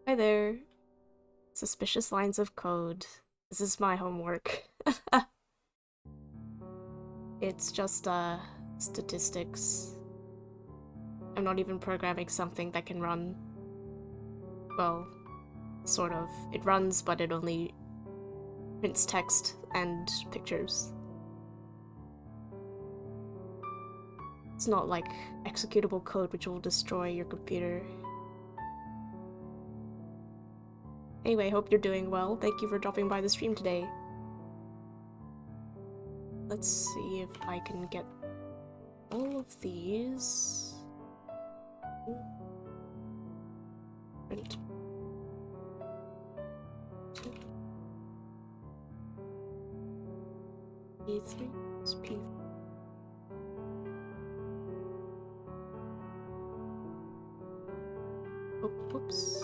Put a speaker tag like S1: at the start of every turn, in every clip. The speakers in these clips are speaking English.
S1: Hi there. Suspicious lines of code. This is my homework. It's just, statistics. I'm not even programming something that can run. Well, sort of. It runs, but it only prints text and pictures. It's not like executable code which will destroy your computer. Anyway, hope you're doing well. Thank you for dropping by the stream today. Let's see if I can get all of these. Print. P3 is P4. Oh, whoops.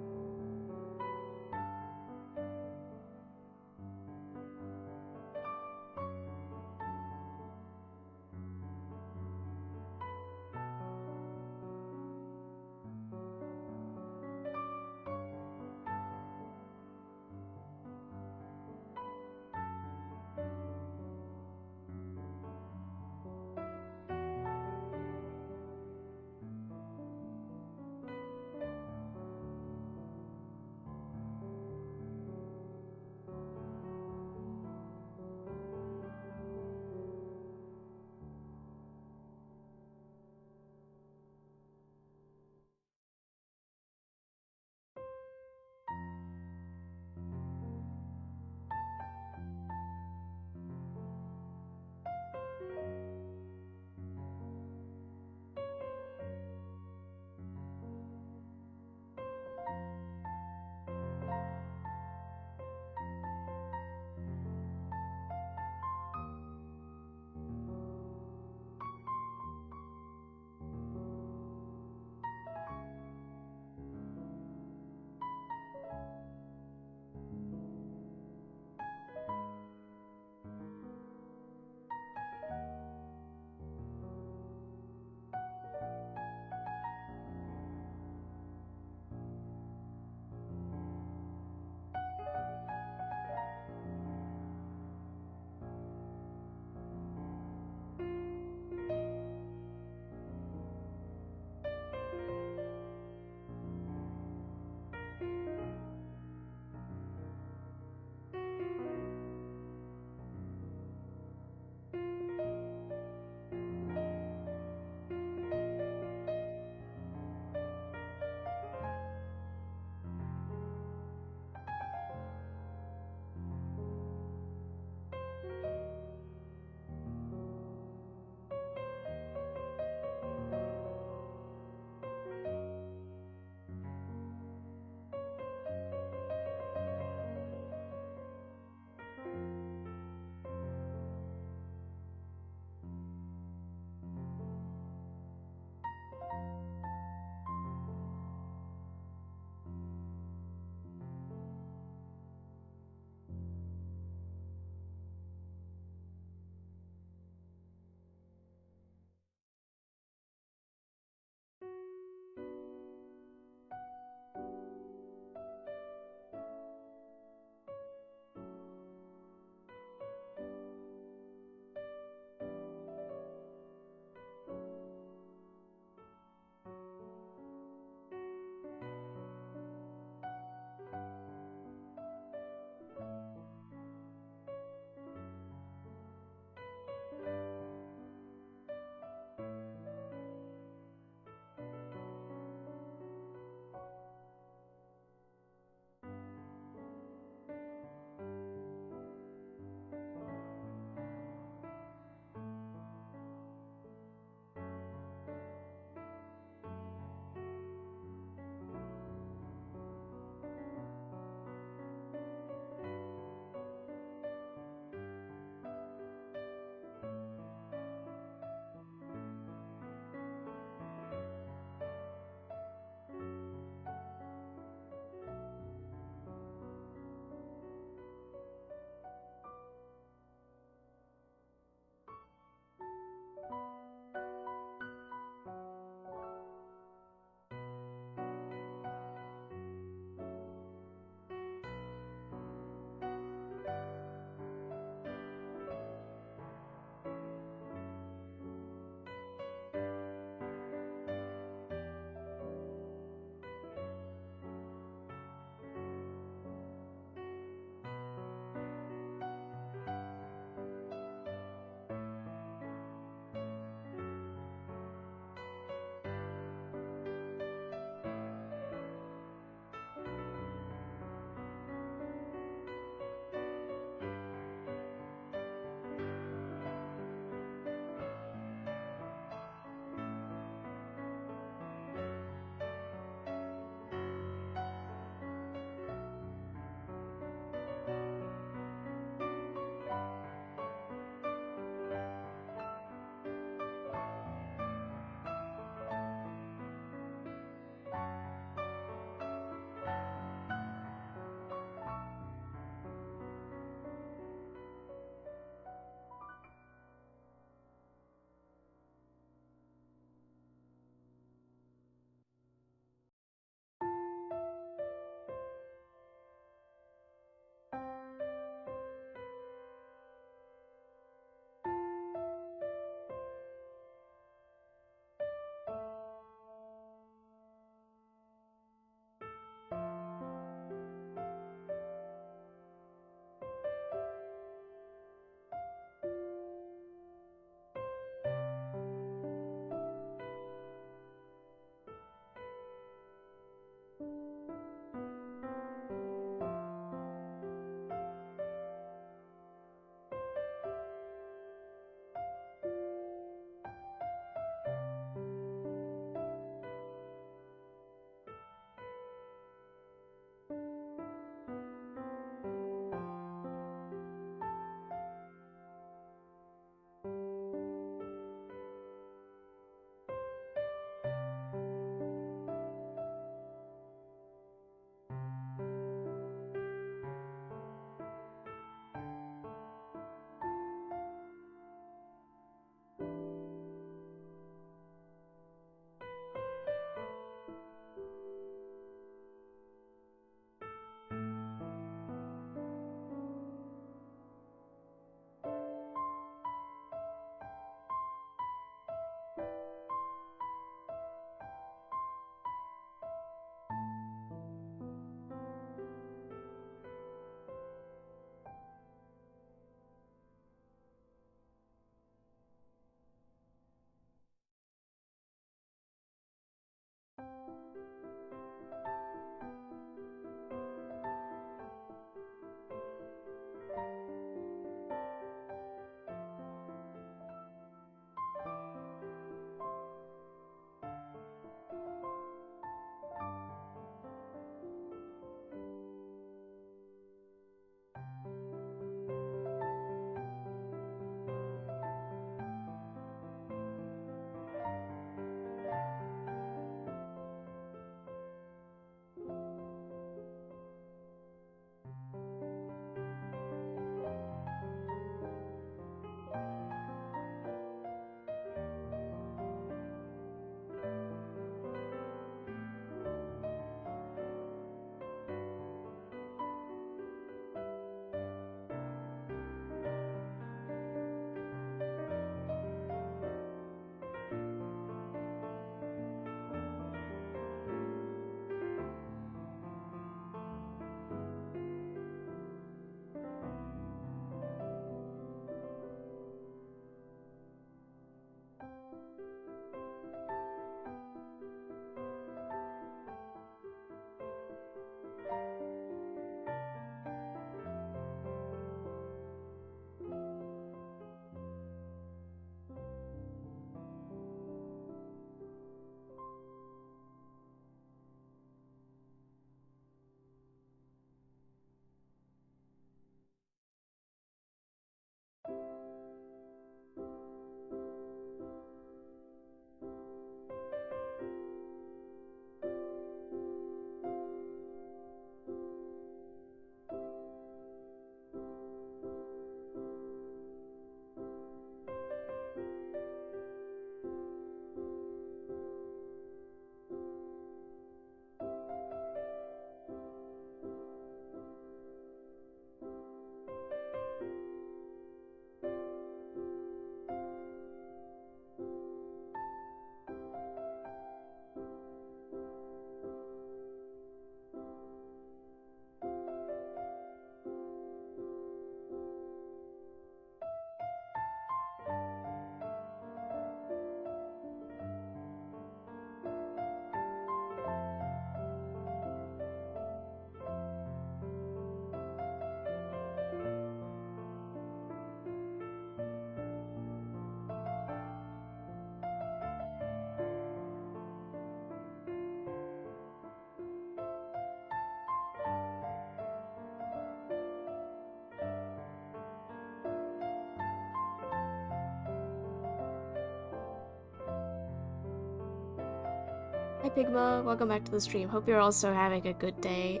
S1: Hi Pigma, welcome back to the stream. Hope you're also having a good day.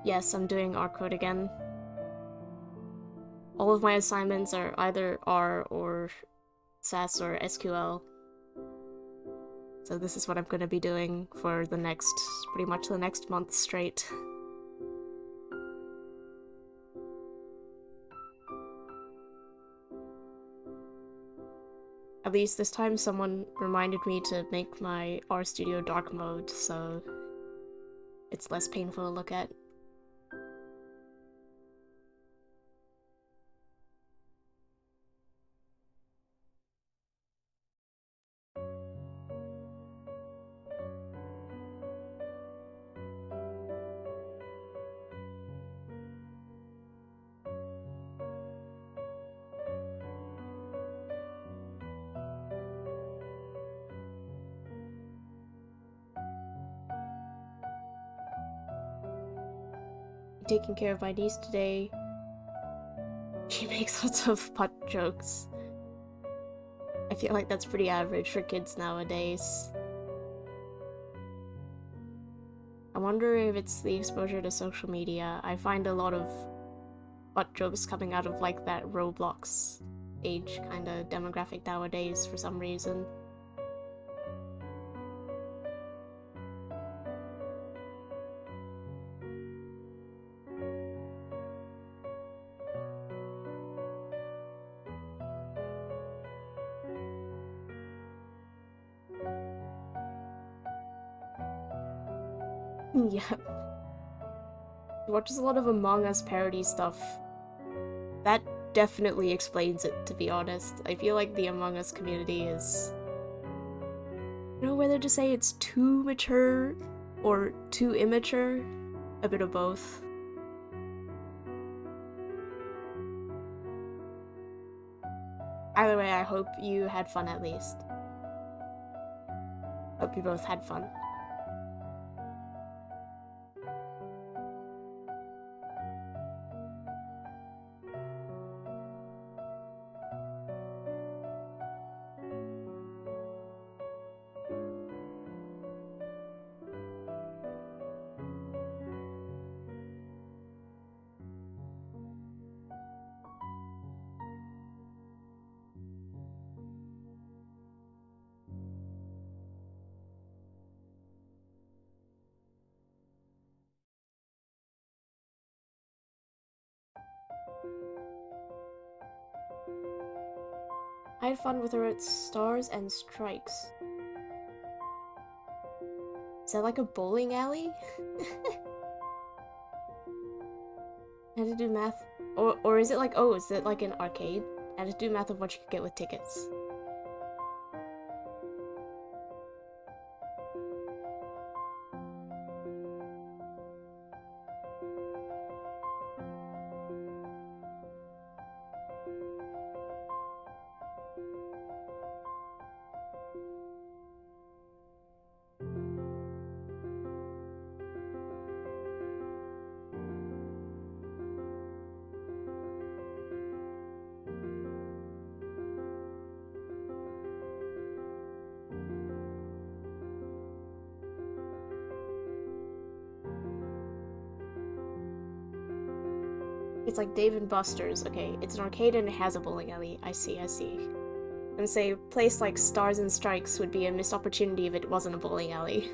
S1: Yes, I'm doing R code again. All of my assignments are either R or SAS or SQL. So this is what I'm gonna be doing for the next, pretty much the next month straight. At least this time someone reminded me to make my RStudio dark mode, so it's less painful to look at. Taking care of my niece today. She makes lots of butt jokes. I feel like that's pretty average for kids nowadays. I wonder if it's the exposure to social media. I find a lot of butt jokes coming out of like that Roblox age kind of demographic nowadays for some reason. Yep. He watches a lot of Among Us parody stuff. That definitely explains it, to be honest. I feel like the Among Us community is... I don't know whether to say it's too mature or too immature. A bit of both. Either way, I hope you had fun at least. Hope you both had fun. I had fun with her at Stars and Strikes. Is that like a bowling alley? I had to do math. Or is it like, oh, is it like an arcade? I had to do math of what you could get with tickets. It's like Dave and Buster's. Okay, it's an arcade and it has a bowling alley. I see, I see. And say a place like Stars and Strikes would be a missed opportunity if it wasn't a bowling alley.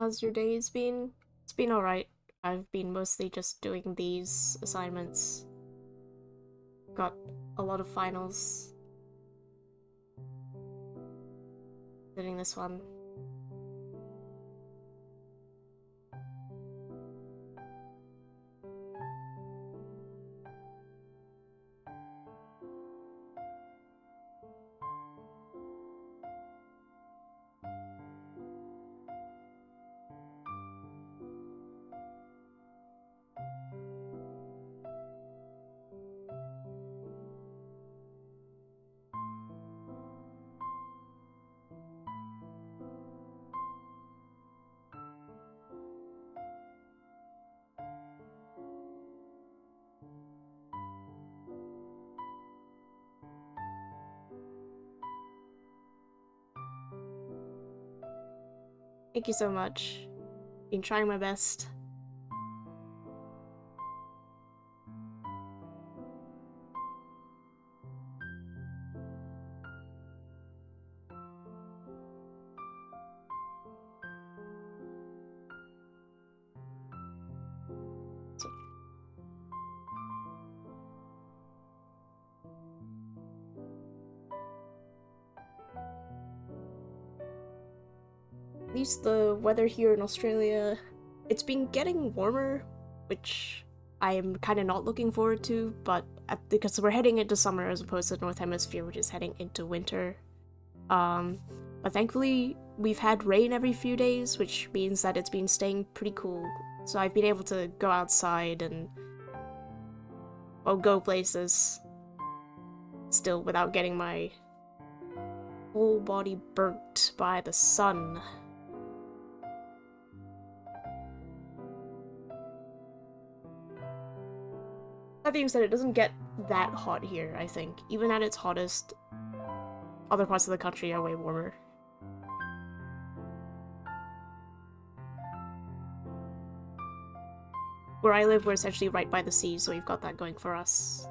S1: How's your days been? It's been alright. I've been mostly just doing these assignments. Got a lot of finals. Doing this one. Thank you so much. Been trying my best. At least the weather here in Australia, it's been getting warmer, which I am kind of not looking forward to, but because we're heading into summer as opposed to the North Hemisphere, which is heading into winter. But thankfully, we've had rain every few days, which means that it's been staying pretty cool. So I've been able to go outside and, well, go places still without getting my whole body burnt by the sun. That being said, it doesn't get that hot here, I think. Even at its hottest, other parts of the country are way warmer. Where I live, we're essentially right by the sea, so we've got that going for us.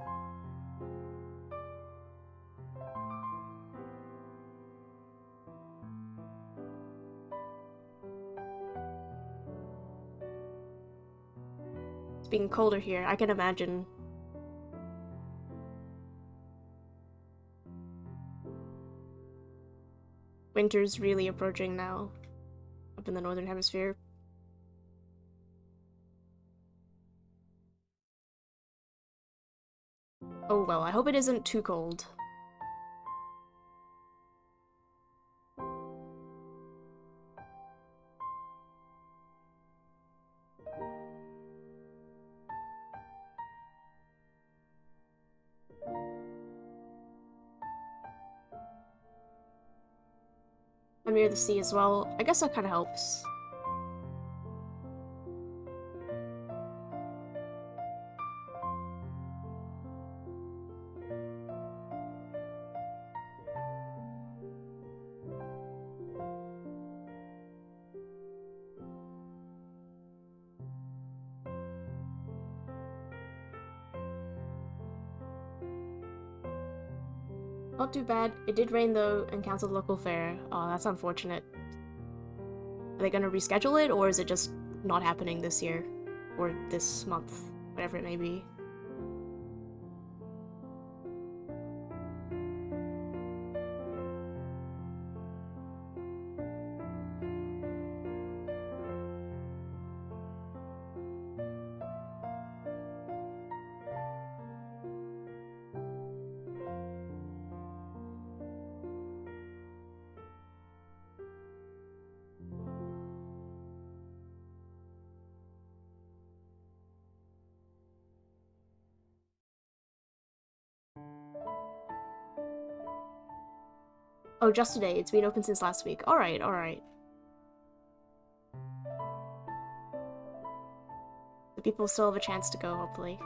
S1: It's being colder here, I can imagine. Winter's really approaching now, up in the Northern Hemisphere. Oh well, I hope it isn't too cold. I'm near the sea as well. I guess that kind of helps. Not too bad. It did rain though and canceled the local fair. Oh, that's unfortunate. Are they gonna reschedule it, or is it just not happening this year? Or this month? Whatever it may be. Oh, just today. It's been open since last week. Alright, alright. The people still have a chance to go, hopefully.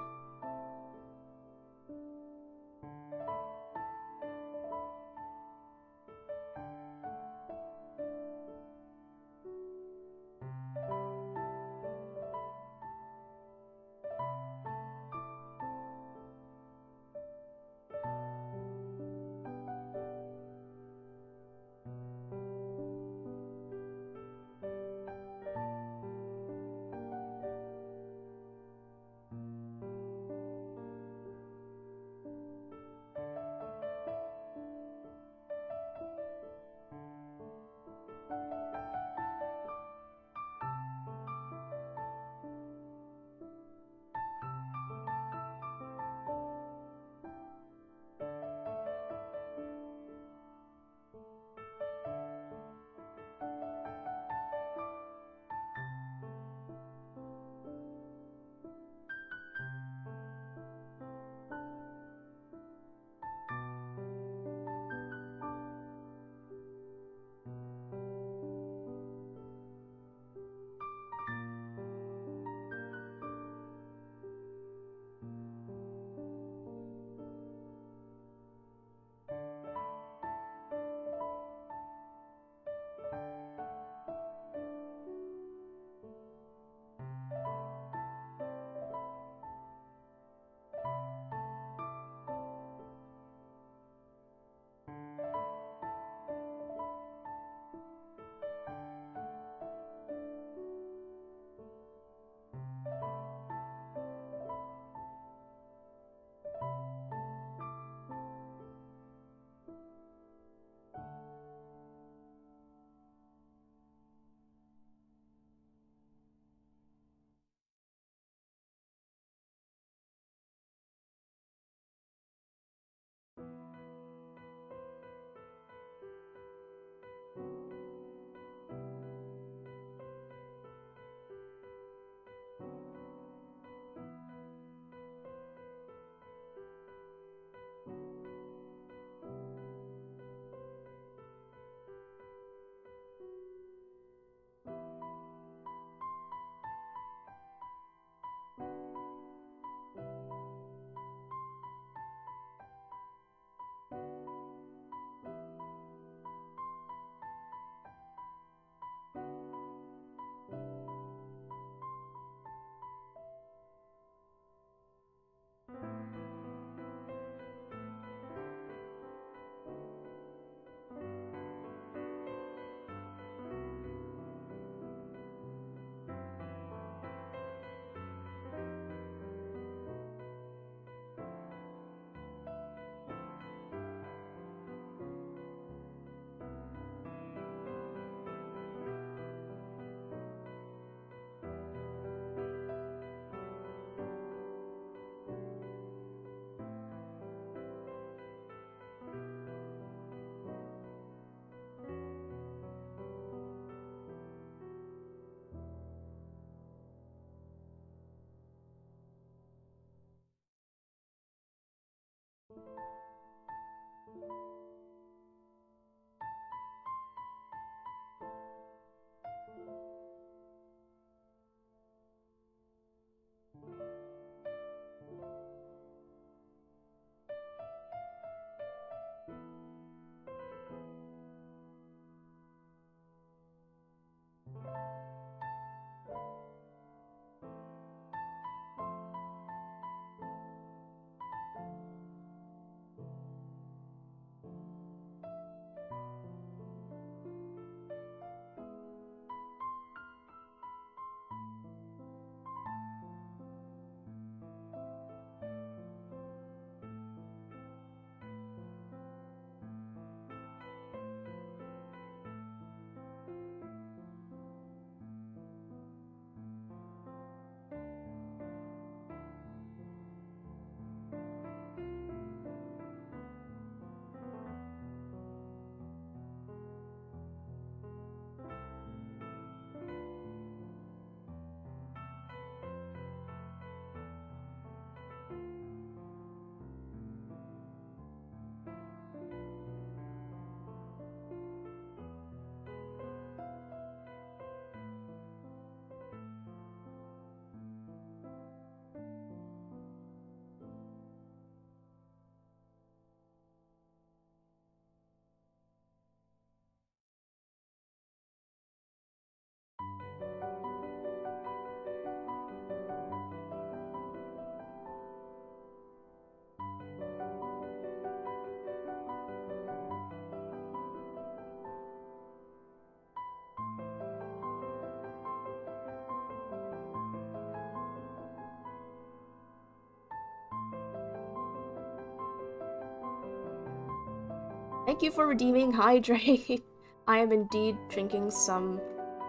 S1: Thank you for redeeming hydrate. I am indeed drinking some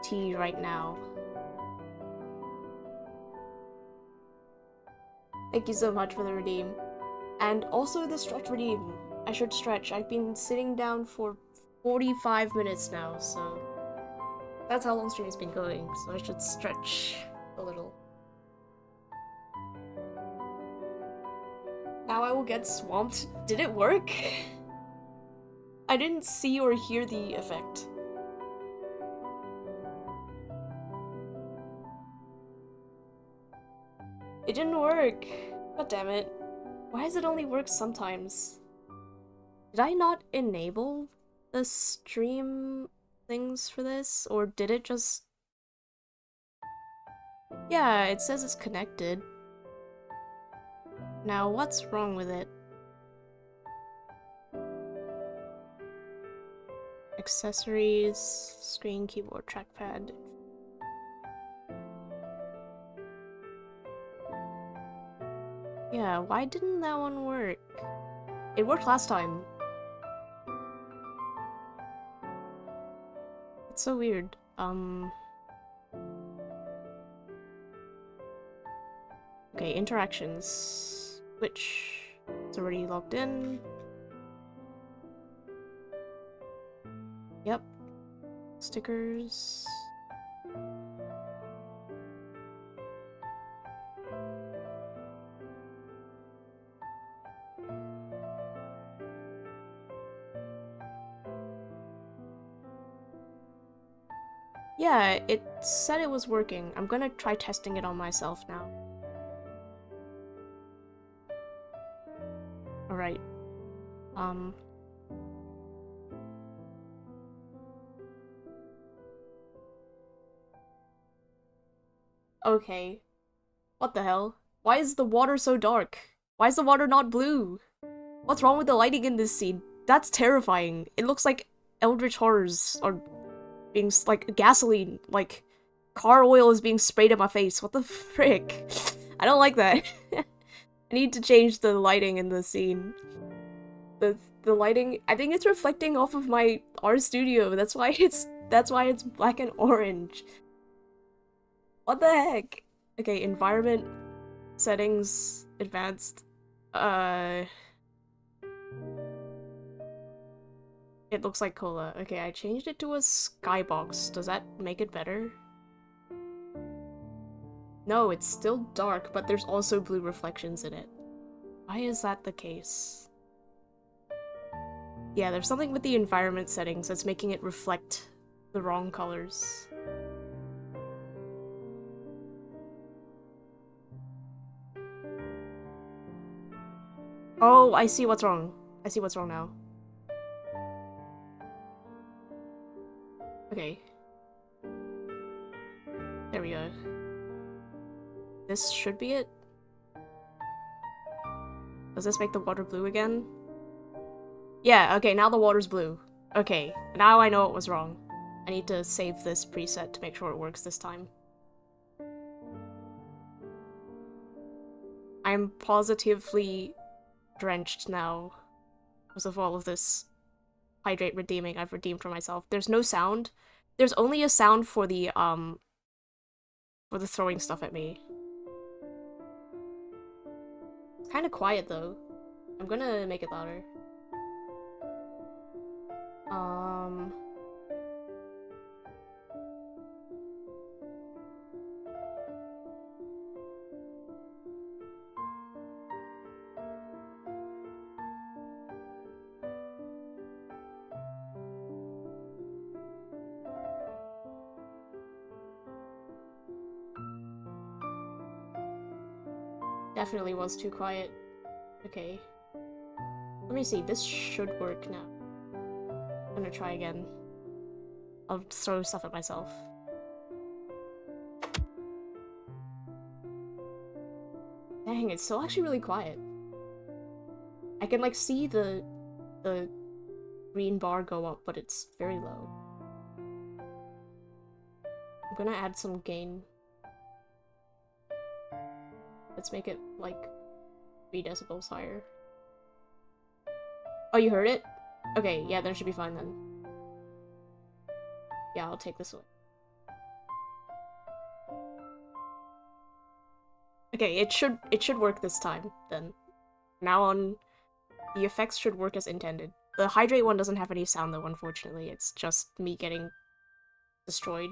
S1: tea right now. Thank you so much for the redeem. And also the stretch redeem. I should stretch. I've been sitting down for 45 minutes now, so that's how long stream has been going, so I should stretch a little. Now I will get swamped. Did it work? I didn't see or hear the effect. It didn't work. God damn it. Why does it only work sometimes? Did I not enable the stream things for this? Or did it just... Yeah, it says it's connected. Now, what's wrong with it? Accessories, screen, keyboard, trackpad. Yeah, why didn't that one work? It worked last time. It's so weird. Okay, interactions. Switch. It's already logged in. Yep. Stickers. Yeah, it said it was working. I'm gonna try testing it on myself now. Alright. Okay. What the hell? Why is the water so dark? Why is the water not blue? What's wrong with the lighting in this scene? That's terrifying. It looks like Eldritch Horrors are being like gasoline, like car oil is being sprayed at my face. What the frick? I don't like that. I need to change the lighting in the scene. The lighting, I think it's reflecting off of my RStudio. That's why it's black and orange. What the heck? Okay, environment settings advanced. It looks like cola. Okay, I changed it to a skybox. Does that make it better? No, it's still dark, but there's also blue reflections in it. Why is that the case? Yeah, there's something with the environment settings that's making it reflect the wrong colors. Oh, I see what's wrong. I see what's wrong now. Okay. There we go. This should be it. Does this make the water blue again? Yeah, okay, now the water's blue. Okay, now I know what was wrong. I need to save this preset to make sure it works this time. I'm positively drenched now because of all of this hydrate redeeming I've redeemed for myself. There's no sound. There's only a sound for the throwing stuff at me. It's kind of quiet though. I'm gonna make it louder. Definitely was too quiet. Okay. Let me see, this should work now. I'm gonna try again. I'll throw stuff at myself. Dang, it's still actually really quiet. I can like see the green bar go up, but it's very low. I'm gonna add some gain. Let's make it like 3 decibels higher. Oh, you heard it? Okay, yeah, then it should be fine then. Yeah, I'll take this away. Okay, it should work this time, then. Now on, the effects should work as intended. The hydrate one doesn't have any sound though, unfortunately. It's just me getting destroyed.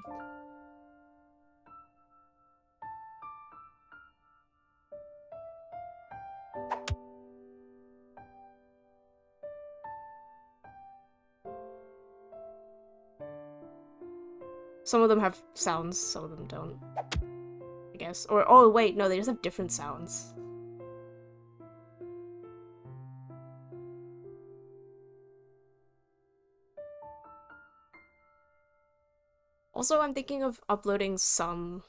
S1: Some of them have sounds, some of them don't. I guess. Or, oh wait, no, they just have different sounds. Also, I'm thinking of uploading some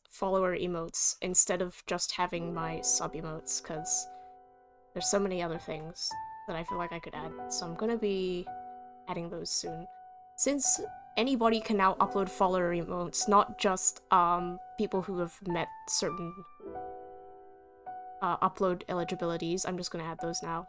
S1: follower emotes instead of just having my sub emotes, because there's so many other things that I feel like I could add, so I'm gonna be adding those soon. Since anybody can now upload follower emotes, not just people who have met certain upload eligibilities, I'm just gonna add those now.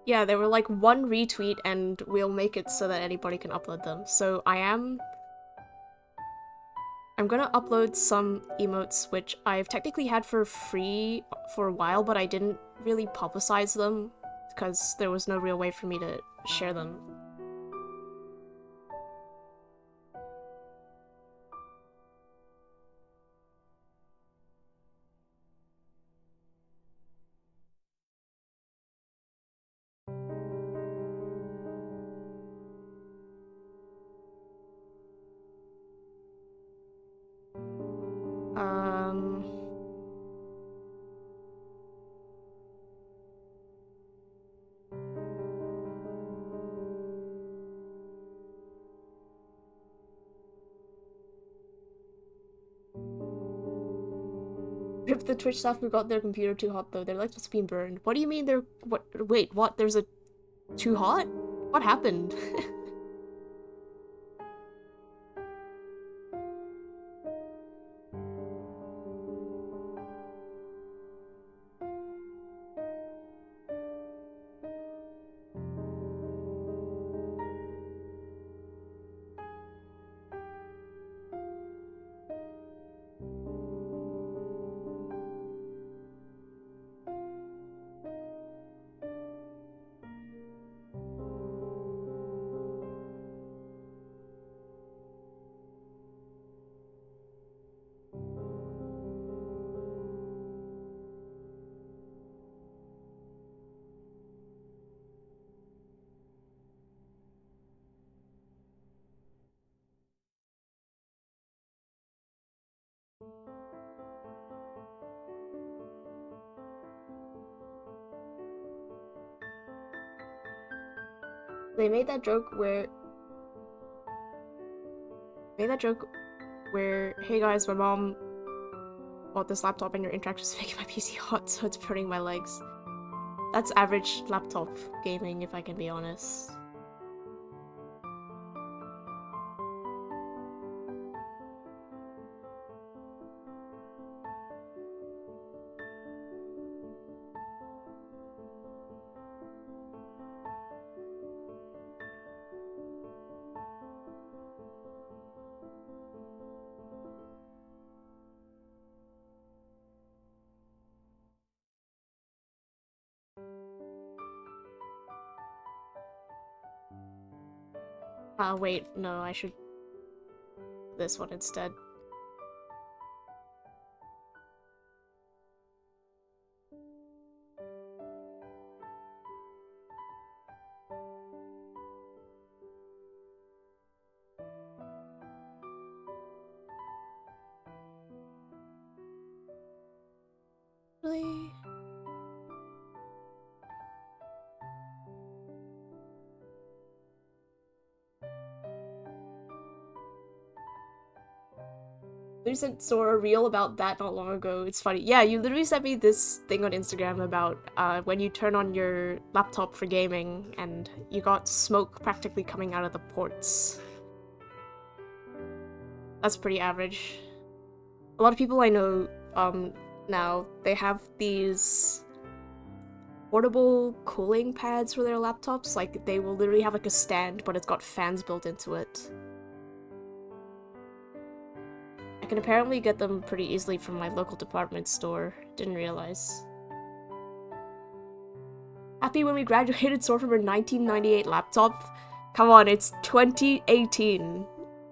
S1: Yeah, they were like 1 retweet and we'll make it so that anybody can upload them. So I'm gonna upload some emotes which I've technically had for free for a while, but I didn't really publicize them because there was no real way for me to share them. Rip the Twitch staff who got their computer too hot though. Their laptop's being burned. What do you mean they're- what- wait, what? There's a- too hot? What happened? They made that joke where hey guys, my mom bought this laptop and your interaction is making my PC hot, so it's burning my legs. That's average laptop gaming, if I can be honest. Wait, no, I should this one instead. Really? You saw a reel about that not long ago. It's funny. Yeah, you literally sent me this thing on Instagram about when you turn on your laptop for gaming and you got smoke practically coming out of the ports. That's pretty average. A lot of people I know now, they have these portable cooling pads for their laptops. Like, they will literally have like a stand, but it's got fans built into it. I can apparently get them pretty easily from my local department store. Didn't realize. Happy when we graduated saw from a 1998 laptop? Come on, it's 2018.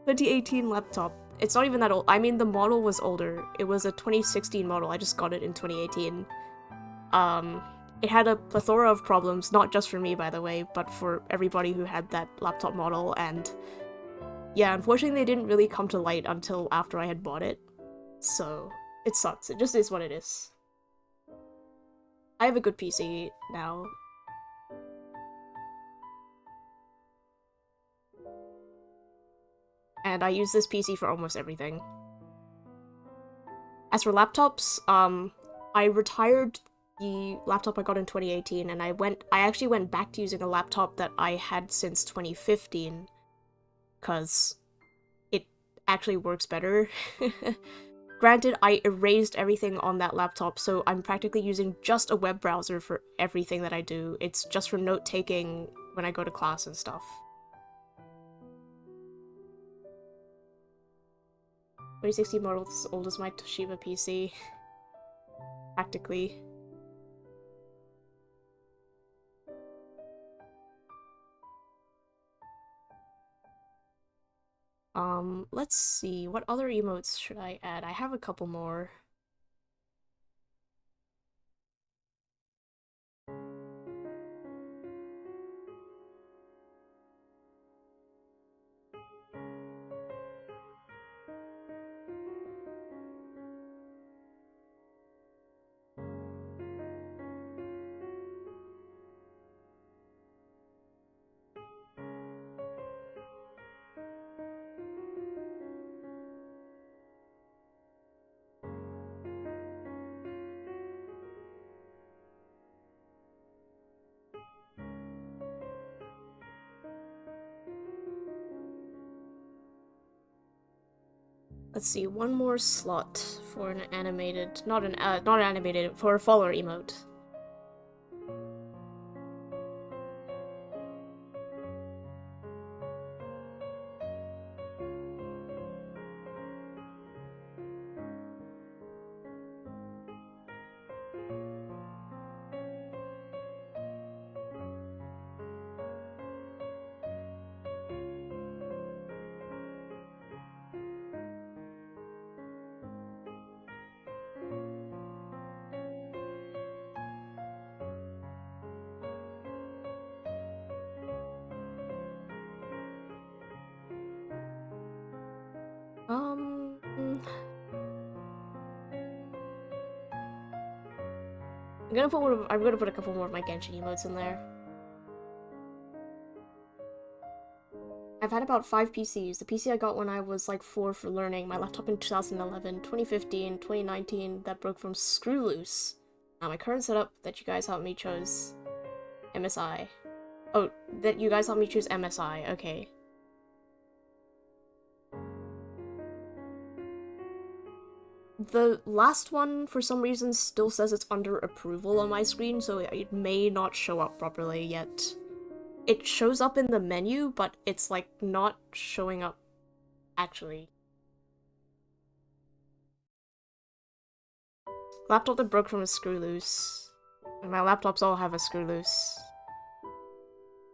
S1: 2018 laptop. It's not even that old. I mean, the model was older. It was a 2016 model. I just got it in 2018. It had a plethora of problems, not just for me, by the way, but for everybody who had that laptop model, and yeah, unfortunately they didn't really come to light until after I had bought it. So, it sucks. It just is what it is. I have a good PC now. And I use this PC for almost everything. As for laptops, I retired the laptop I got in 2018, and I actually went back to using a laptop that I had since 2015, because it actually works better. Granted, I erased everything on that laptop, so I'm practically using just a web browser for everything that I do. It's just for note-taking when I go to class and stuff. 2016 model is as old as my Toshiba PC. Practically. Let's see. What other emotes should I add? I have a couple more. Let's see, one more slot for an animated, not an animated, for a follower emote. I'm gonna put a couple more of my Genshin emotes in there. I've had about 5 PCs. The PC I got when I was like 4 for learning, my laptop in 2011, 2015, 2019, that broke from screw loose. Now my current setup that you guys helped me chose MSI. Oh, that you guys helped me choose MSI, okay. The last one, for some reason, still says it's under approval on my screen, so it may not show up properly yet. It shows up in the menu, but it's, like, not showing up actually. Laptop that broke from a screw loose. And my laptops all have a screw loose.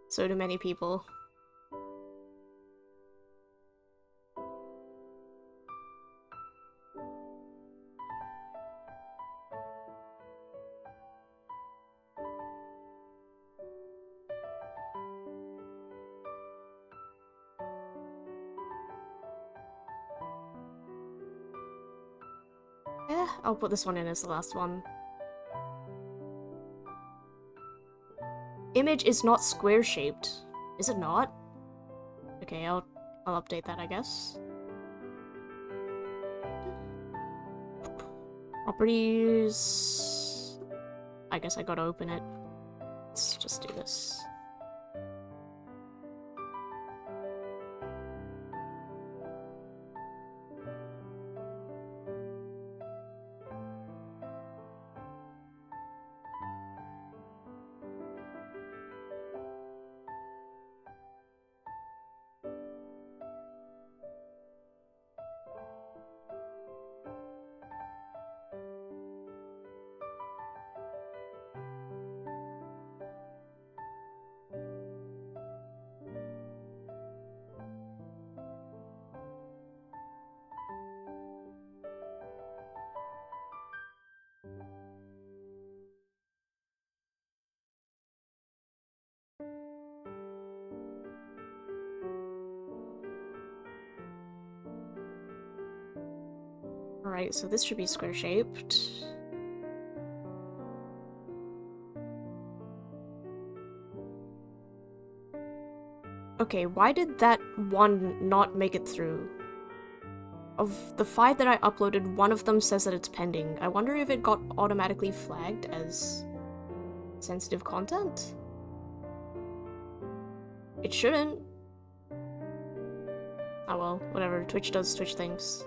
S1: So do many people. I'll put this one in as the last one. Image is not square-shaped. Is it not? Okay, I'll update that, I guess. Properties... I guess I gotta open it. Let's just do this. Alright, so this should be square-shaped. Okay, why did that one not make it through? Of the 5 that I uploaded, one of them says that it's pending. I wonder if it got automatically flagged as sensitive content? It shouldn't. Oh well, whatever. Twitch does Twitch things.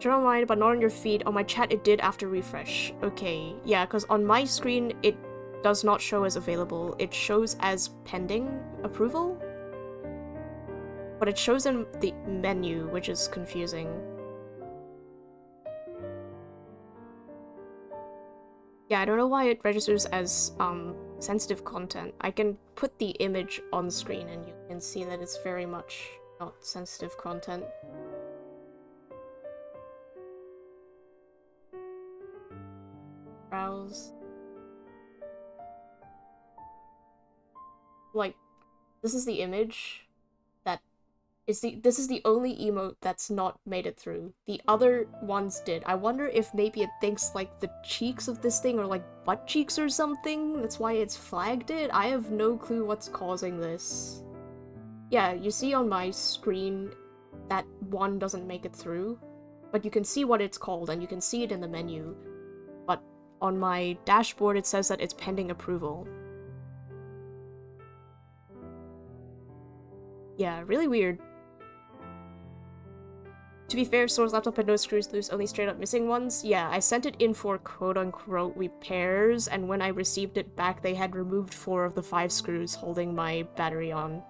S1: Turn on mine, but not on your feed. On my chat, it did after refresh. Okay, yeah, because on my screen, it does not show as available. It shows as pending approval. But it shows in the menu, which is confusing. Yeah, I don't know why it registers as, sensitive content. I can put the image on screen and you can see that it's very much not sensitive content. Browse. Like, this is the image that is this is the only emote that's not made it through. The other ones did. I wonder if maybe it thinks like the cheeks of this thing are like butt cheeks or something. That's why it's flagged it. I have no clue what's causing this. Yeah, you see on my screen that one doesn't make it through, but you can see what it's called and you can see it in the menu. But on my dashboard it says that it's pending approval. Yeah, really weird. To be fair, Sora's laptop had no screws loose, only straight up missing ones. Yeah, I sent it in for quote-unquote repairs, and when I received it back, they had removed 4 of the 5 screws holding my battery on.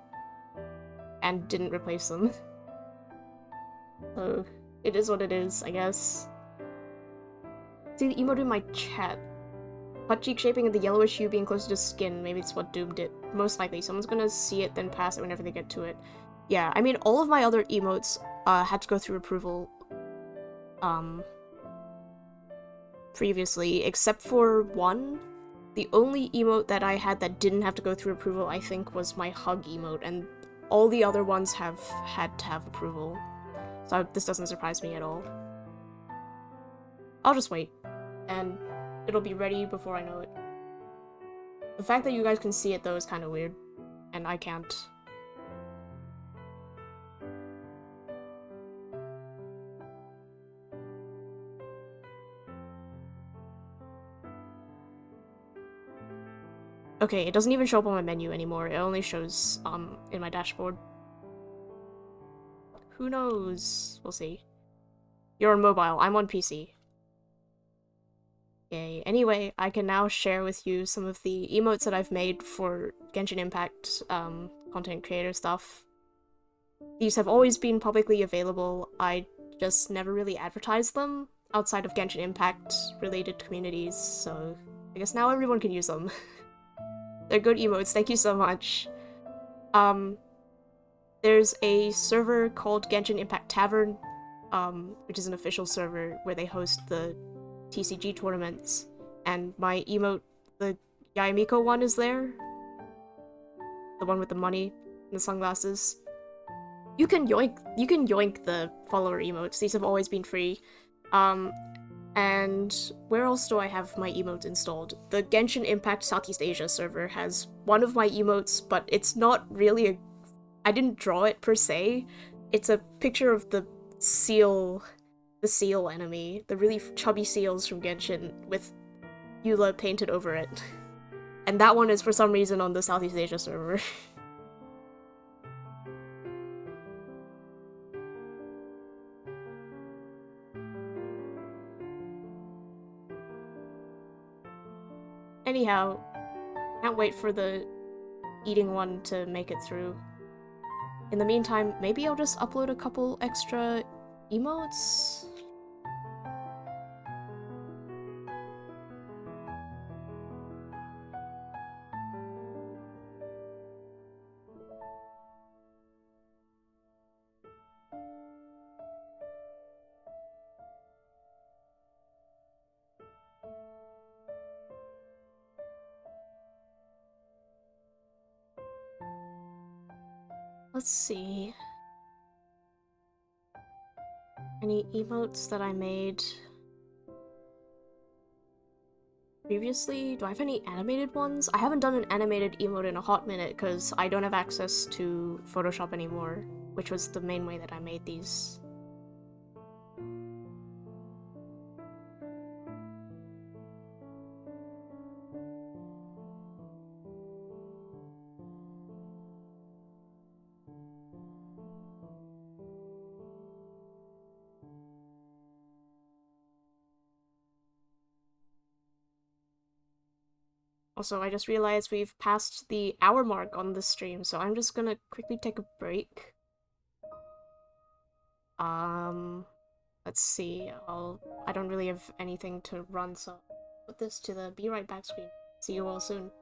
S1: And didn't replace them. So, it is what it is, I guess. See the emote in my chat. Butt cheek shaping and the yellowish hue being closer to skin. Maybe it's what doomed it. Most likely. Someone's gonna see it, then pass it whenever they get to it. Yeah, I mean, all of my other emotes had to go through approval previously, except for one. The only emote that I had that didn't have to go through approval, I think, was my hug emote, and all the other ones have had to have approval. So this doesn't surprise me at all. I'll just wait, and it'll be ready before I know it. The fact that you guys can see it, though, is kind of weird. and I can't. Okay, it doesn't even show up on my menu anymore. It only shows in my dashboard. Who knows? We'll see. You're on mobile. I'm on PC. Yay. Anyway, I can now share with you some of the emotes that I've made for Genshin Impact content creator stuff. These have always been publicly available. I just never really advertised them outside of Genshin Impact related communities, so I guess now everyone can use them. They're good emotes, thank you so much. There's a server called Genshin Impact Tavern, which is an official server where they host the TCG tournaments, and my emote, the Yayamiko one, is there. The one with the money and the sunglasses. You can yoink the follower emotes. These have always been free. And where else do I have my emotes installed? The Genshin Impact Southeast Asia server has one of my emotes, but it's not really I didn't draw it per se. It's a picture of the seal enemy, the really chubby seals from Genshin with Eula painted over it. And that one is for some reason on the Southeast Asia server. Anyhow, can't wait for the eating one to make it through. In the meantime, maybe I'll just upload a couple extra emotes? Let's see. Any emotes that I made previously? Do I have any animated ones? I haven't done an animated emote in a hot minute because I don't have access to Photoshop anymore, which was the main way that I made these. Also, I just realized we've passed the hour mark on this stream, so I'm just gonna quickly take a break. Let's see. I don't really have anything to run, so I'll put this to the be right back screen. See you all soon.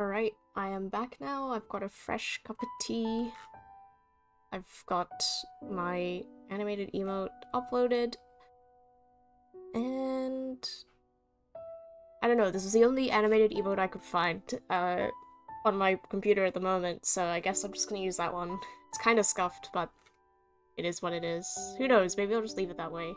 S1: Alright, I am back now. I've got a fresh cup of tea. I've got my animated emote uploaded. And I don't know, this is the only animated emote I could find on my computer at the moment, so I guess I'm just gonna use that one. It's kind of scuffed, but it is what it is. Who knows, maybe I'll just leave it that way.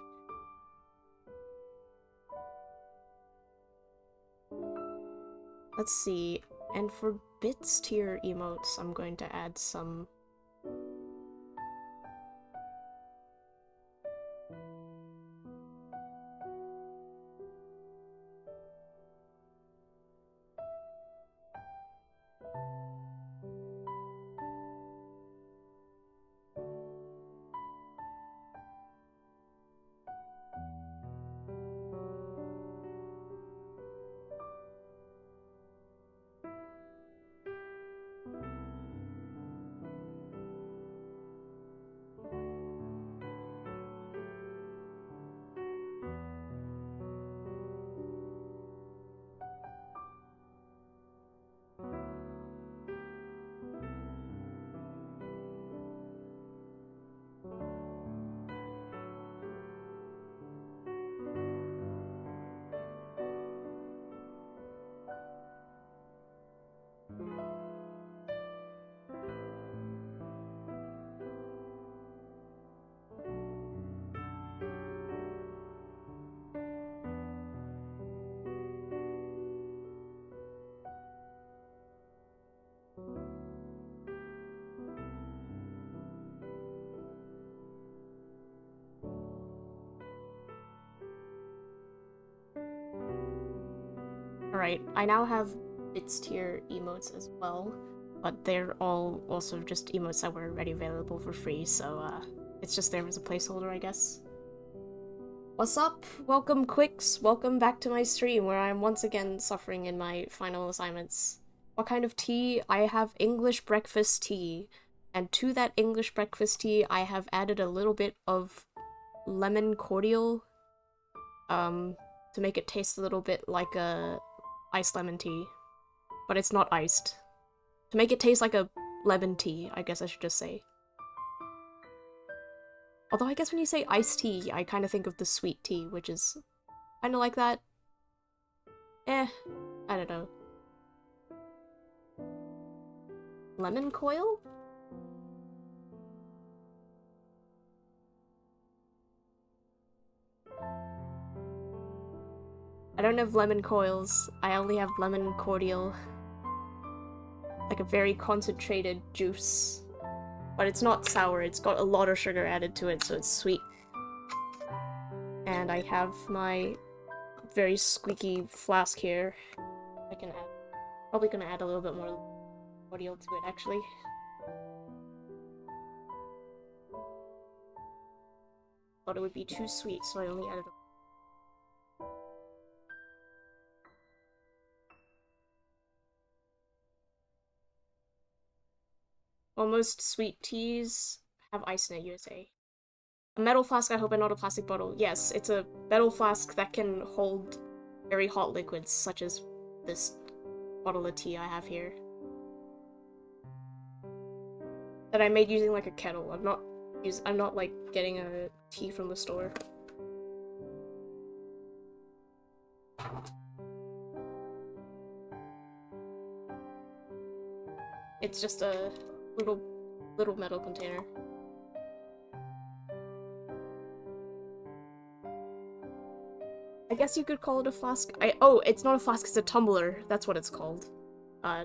S1: Let's see, and for bits tier emotes, I'm going to add some... Alright, I now have Bits tier emotes as well, but they're all also just emotes that were already available for free, so it's just there as a placeholder, I guess. What's up? Welcome, Quicks. Welcome back to my stream, where I'm once again suffering in my final assignments. What kind of tea? I have English breakfast tea, and to that English breakfast tea, I have added a little bit of lemon cordial, to make it taste a little bit like a iced lemon tea, but it's not iced. To make it taste like a lemon tea, I guess I should just say. Although I guess when you say iced tea, I kind of think of the sweet tea, which is kind of like that. I don't know. Lemon coil? I don't have lemon coils, I only have lemon cordial. Like a very concentrated juice. But it's not sour, it's got a lot of sugar added to it, so it's sweet. And I have my very squeaky flask here. I can add, probably gonna add a little bit more cordial to it, actually. Thought it would be too sweet, so I only added a Almost sweet teas have ice in it, USA. A metal flask, I hope, and not a plastic bottle. Yes, it's a metal flask that can hold very hot liquids, such as this bottle of tea I have here. That I made using like a kettle. I'm not like getting a tea from the store. It's just a little metal container. I guess you could call it a flask. Oh, it's not a flask, it's a tumbler. That's what it's called.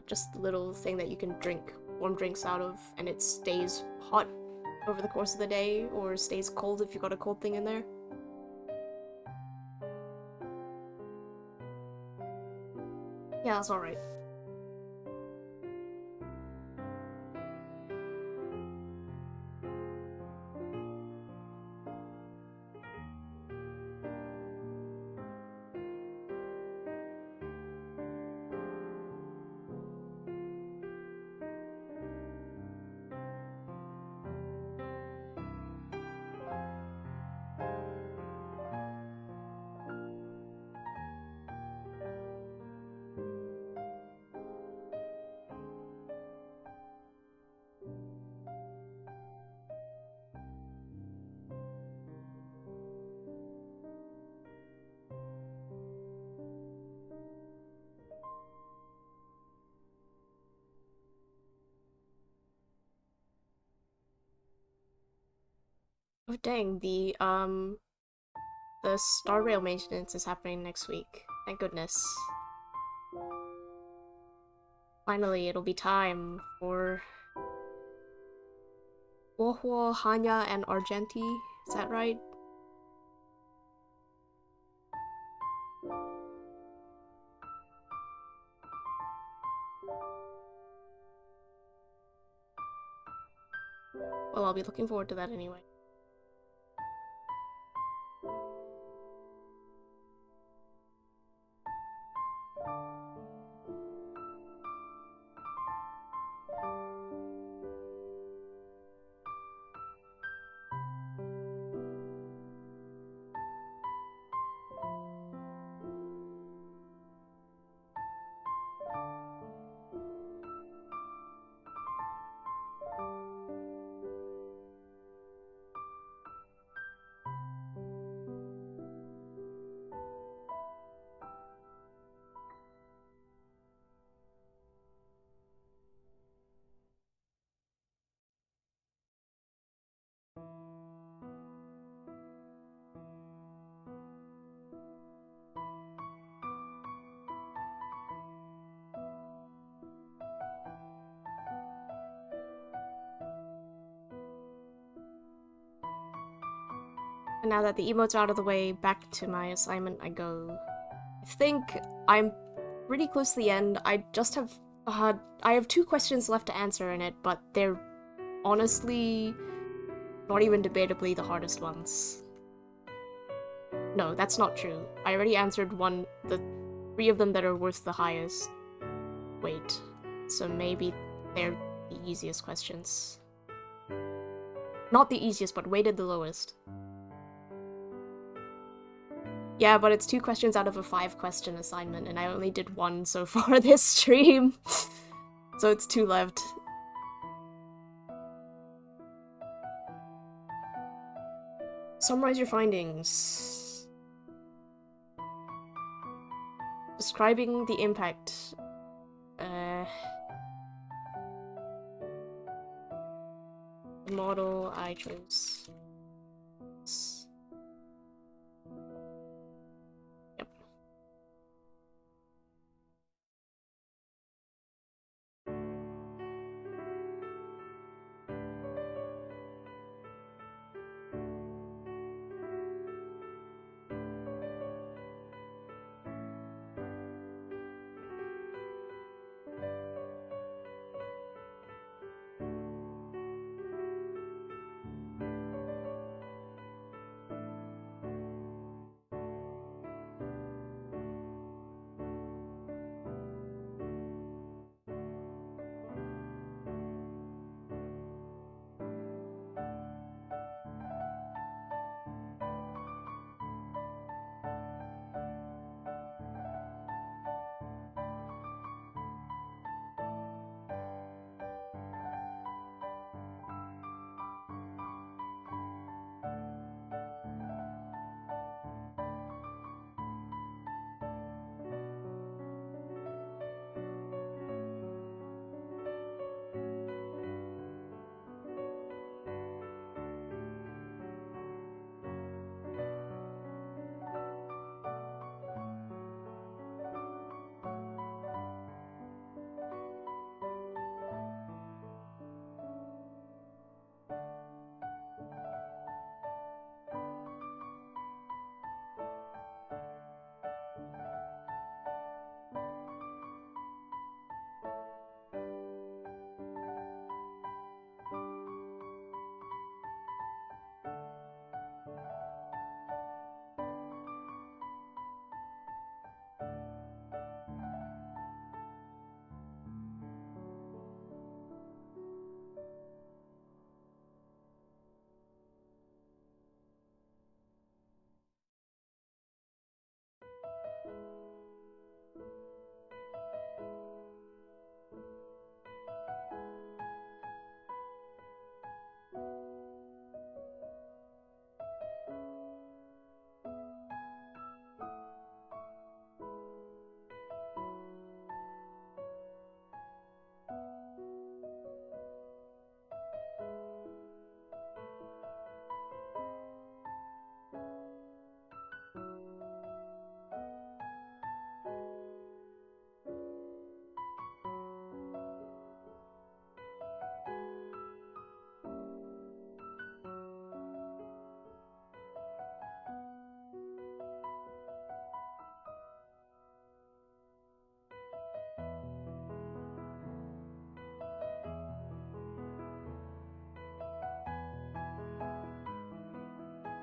S1: Just a little thing that you can drink warm drinks out of, and it stays hot over the course of the day, or stays cold if you got a cold thing in there. Yeah, that's alright. Oh dang, the Star Rail maintenance is happening next week. Thank goodness. Finally, it'll be time for Wohwo, Hanya, and Argenti. Is that right? Well, I'll be looking forward to that anyway. And now that the emotes are out of the way, back to my assignment I go. I think I'm pretty close to the end. I just have I have 2 questions left to answer in it, but they're honestly not even debatably the hardest ones. No, that's not true. I already answered the 3 of them that are worth the highest weight. So maybe they're the easiest questions. Not the easiest, but weighted the lowest. Yeah, but it's 2 questions out of a 5-question assignment, and I only did 1 so far this stream. So it's 2 left. Summarize your findings. Describing the impact. The model I chose. Yep.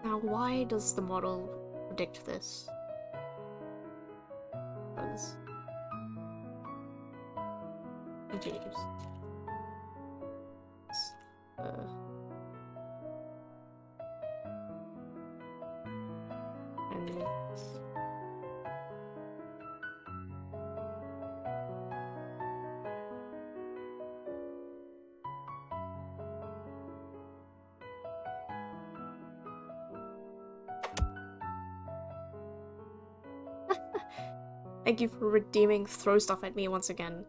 S1: Now, why does the model predict this? Continues. And thank you for redeeming throw stuff at me once again.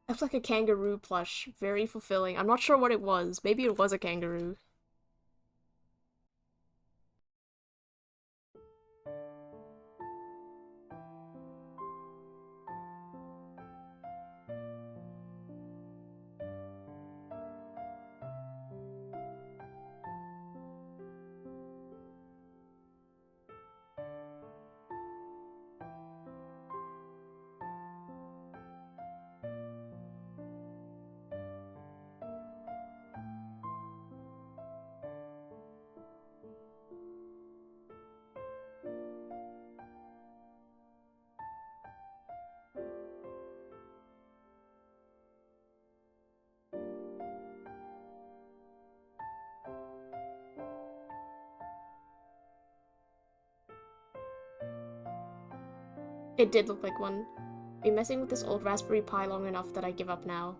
S1: That's like a kangaroo plush. Very fulfilling. I'm not sure what it was. Maybe it was a kangaroo. It did look like one. Been messing with this old Raspberry Pi long enough that I give up now.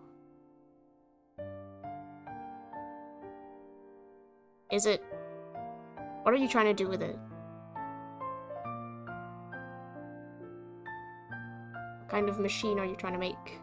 S1: Is it? What are you trying to do with it? What kind of machine are you trying to make?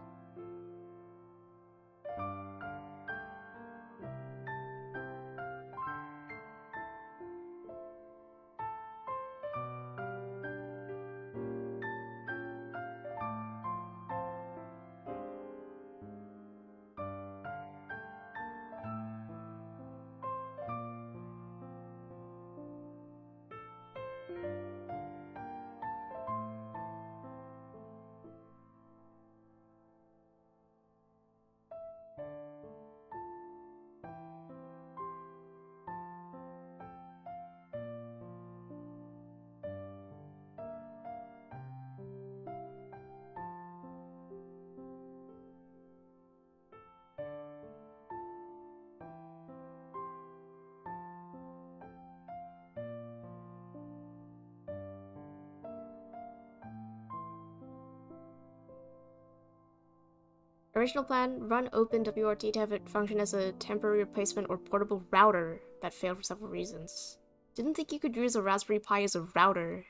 S1: Original plan, run OpenWRT to have it function as a temporary replacement or portable router that failed for several reasons. Didn't think you could use a Raspberry Pi as a router.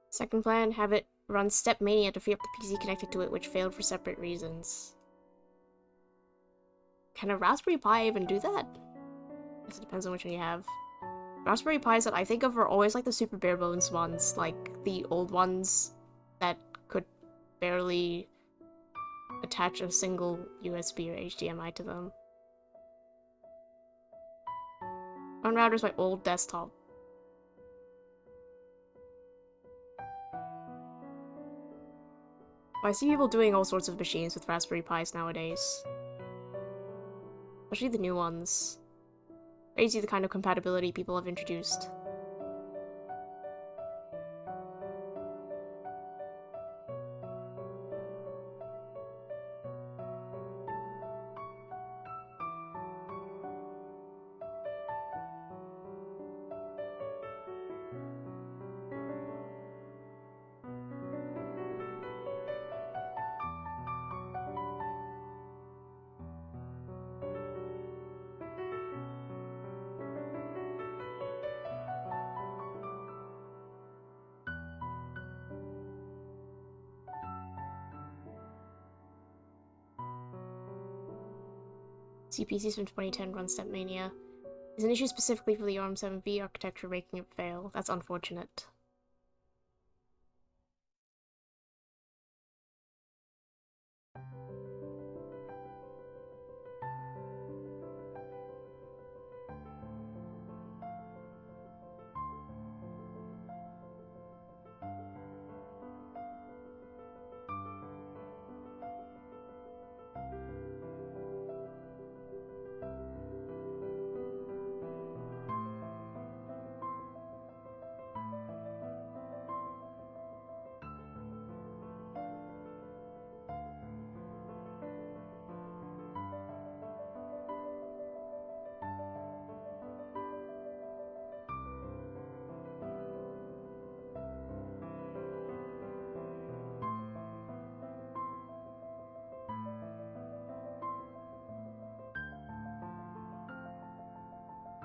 S1: Second plan, have it run Stepmania to free up the PC connected to it, which failed for separate reasons. Can a Raspberry Pi even do that? I guess it depends on which one you have. Raspberry Pis that I think of are always like the super bare bones ones, like the old ones that could barely attach a single USB or HDMI to them. My router's my old desktop. I see people doing all sorts of machines with Raspberry Pis nowadays. Especially the new ones. Crazy the kind of compatibility people have introduced. CPCs from 2010 run Stepmania. Is an issue specifically for the ARM7V architecture making it fail. That's unfortunate.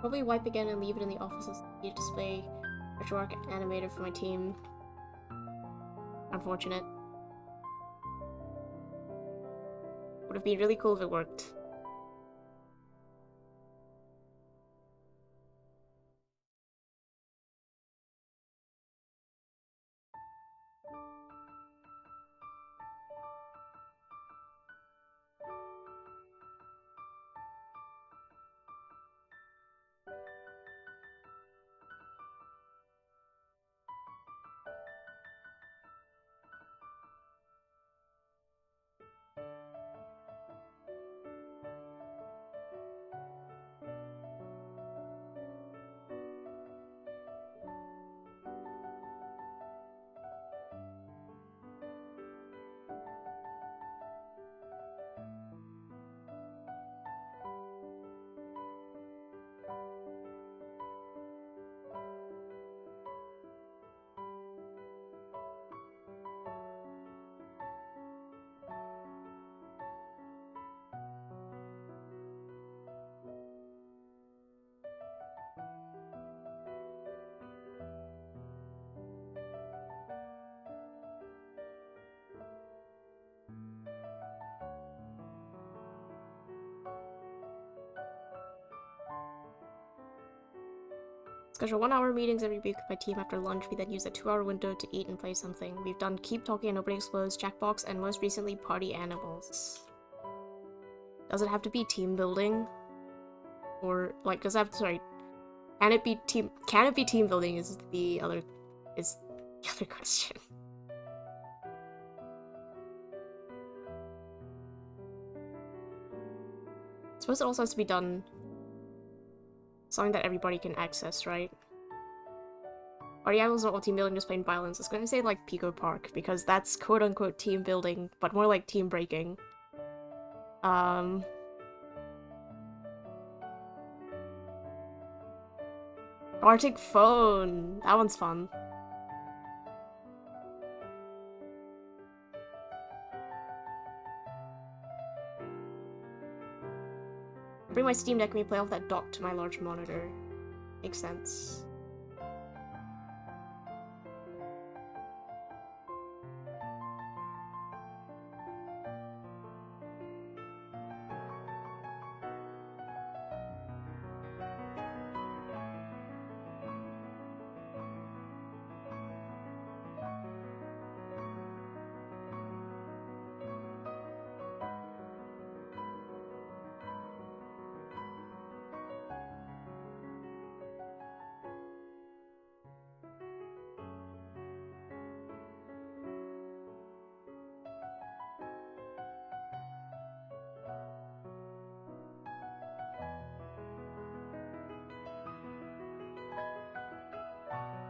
S1: Probably wipe again and leave it in the offices. Need to display retro arc animated for my team. Unfortunate. Would have been really cool if it worked. Schedule 1-hour meetings every week with my team after lunch. We then use a 2-hour window to eat and play something. We've done Keep Talking and Nobody Explodes, Jackbox, and most recently Party Animals. Does it have to be team building? Or like does it have to, sorry. Can it be team building is the other question. I suppose it also has to be done something that everybody can access, right? Party Animals are all team building, just plain violence. I was gonna say like Pico Park, because that's quote-unquote team building, but more like team breaking. Arctic Phone! That one's fun. Bring my Steam Deck and we play off that dock to my large monitor. Makes sense.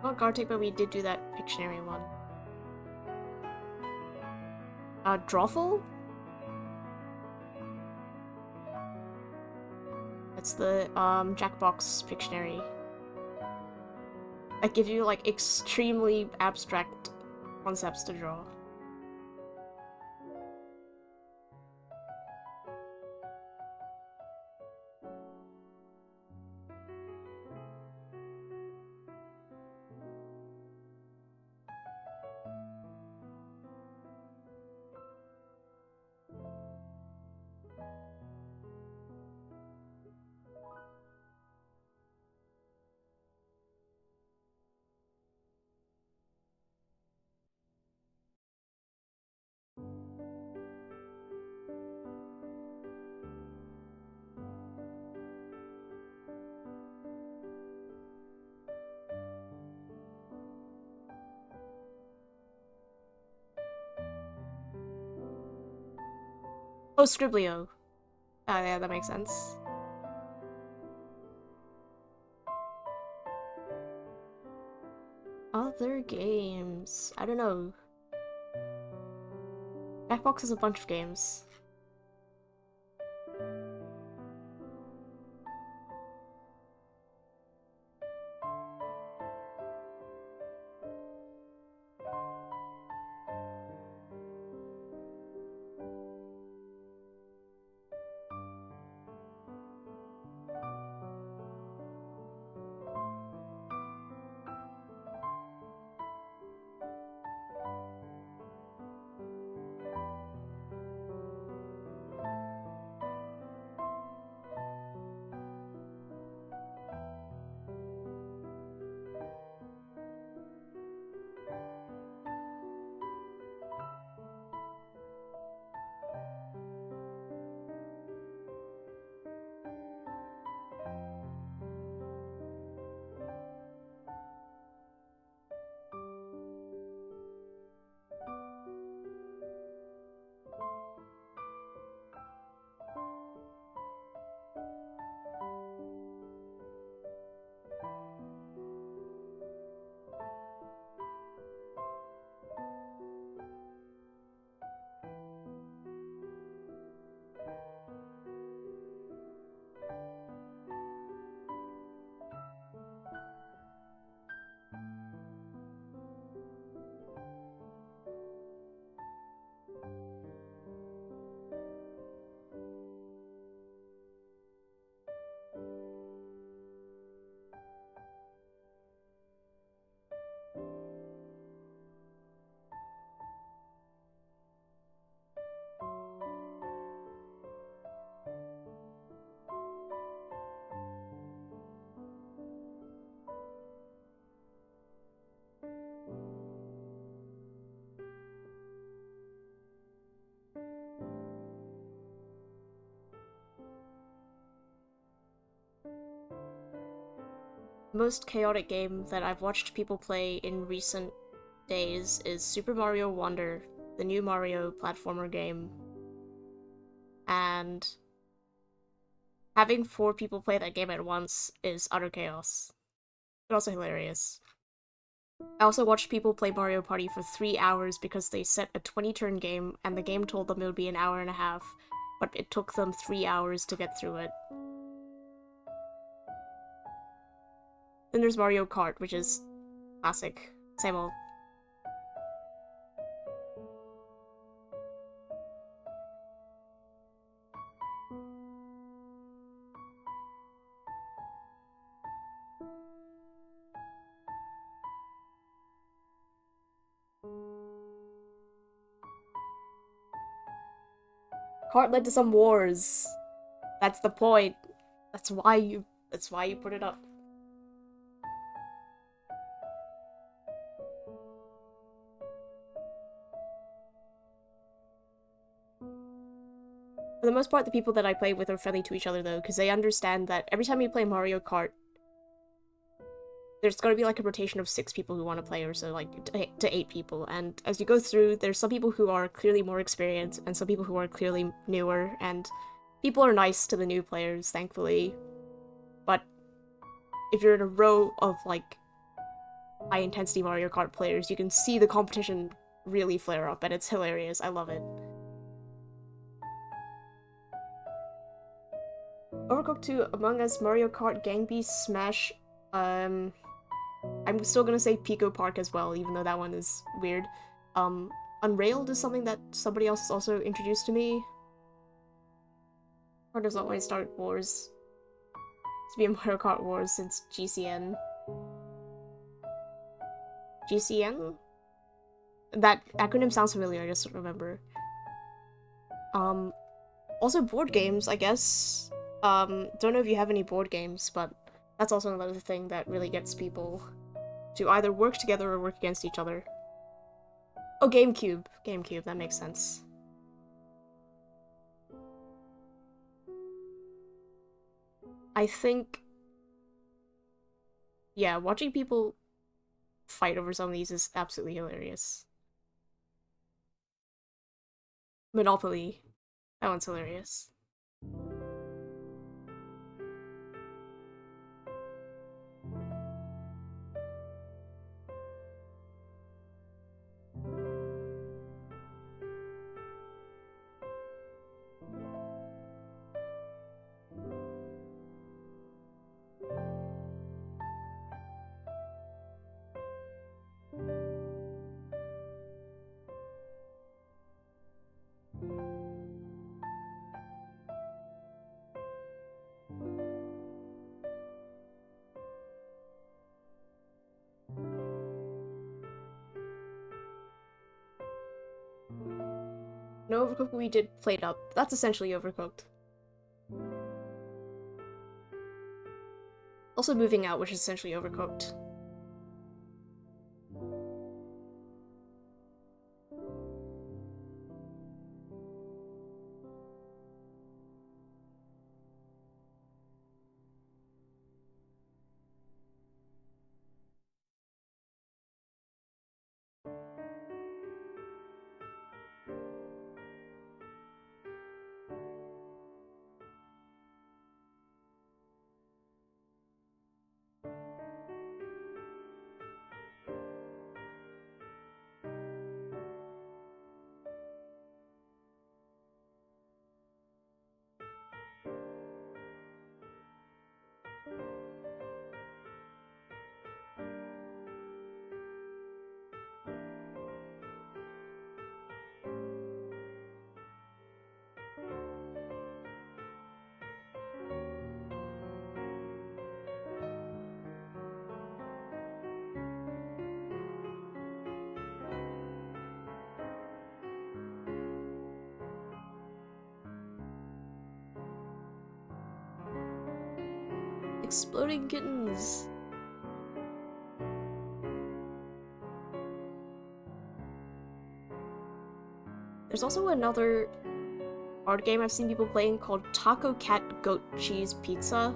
S1: Not Gartic, but we did do that Pictionary one. Drawful? That's the, Jackbox Pictionary. That gives you, like, extremely abstract concepts to draw. Oh, Scriblio. Yeah, that makes sense. Other games. I don't know. Jackbox has a bunch of games. The most chaotic game that I've watched people play in recent days is Super Mario Wonder, the new Mario platformer game. And having 4 people play that game at once is utter chaos, but also hilarious. I also watched people play Mario Party for 3 hours because they set a 20-turn game and the game told them it would be an hour and a half, but it took them 3 hours to get through it. Then there's Mario Kart, which is classic. Same old. Kart led to some wars. That's the point. That's why you put it up. For the most part, the people that I play with are friendly to each other, though, because they understand that every time you play Mario Kart, there's gonna be like a rotation of 6 people who want to play, or so, like to 8 people. And as you go through, there's some people who are clearly more experienced, and some people who are clearly newer, and people are nice to the new players, thankfully. But if you're in a row of like high-intensity Mario Kart players, you can see the competition really flare up, and it's hilarious. I love it. Overcooked 2, Among Us, Mario Kart, Gang Beasts, Smash, I'm still gonna say Pico Park as well, even though that one is weird. Unrailed is something that somebody else also introduced to me. Or does not want to start wars. It's been Mario Kart Wars since GCN. GCN? That acronym sounds familiar, I just don't remember. Also board games, I guess. Don't know if you have any board games, but that's also another thing that really gets people to either work together or work against each other. Oh, GameCube. GameCube, that makes sense. I think... yeah, watching people fight over some of these is absolutely hilarious. Monopoly. That one's hilarious. No Overcooked, we did Plate Up. That's essentially Overcooked. Also Moving Out, which is essentially Overcooked. Exploding Kittens. There's also another card game I've seen people playing called Taco Cat Goat Cheese Pizza.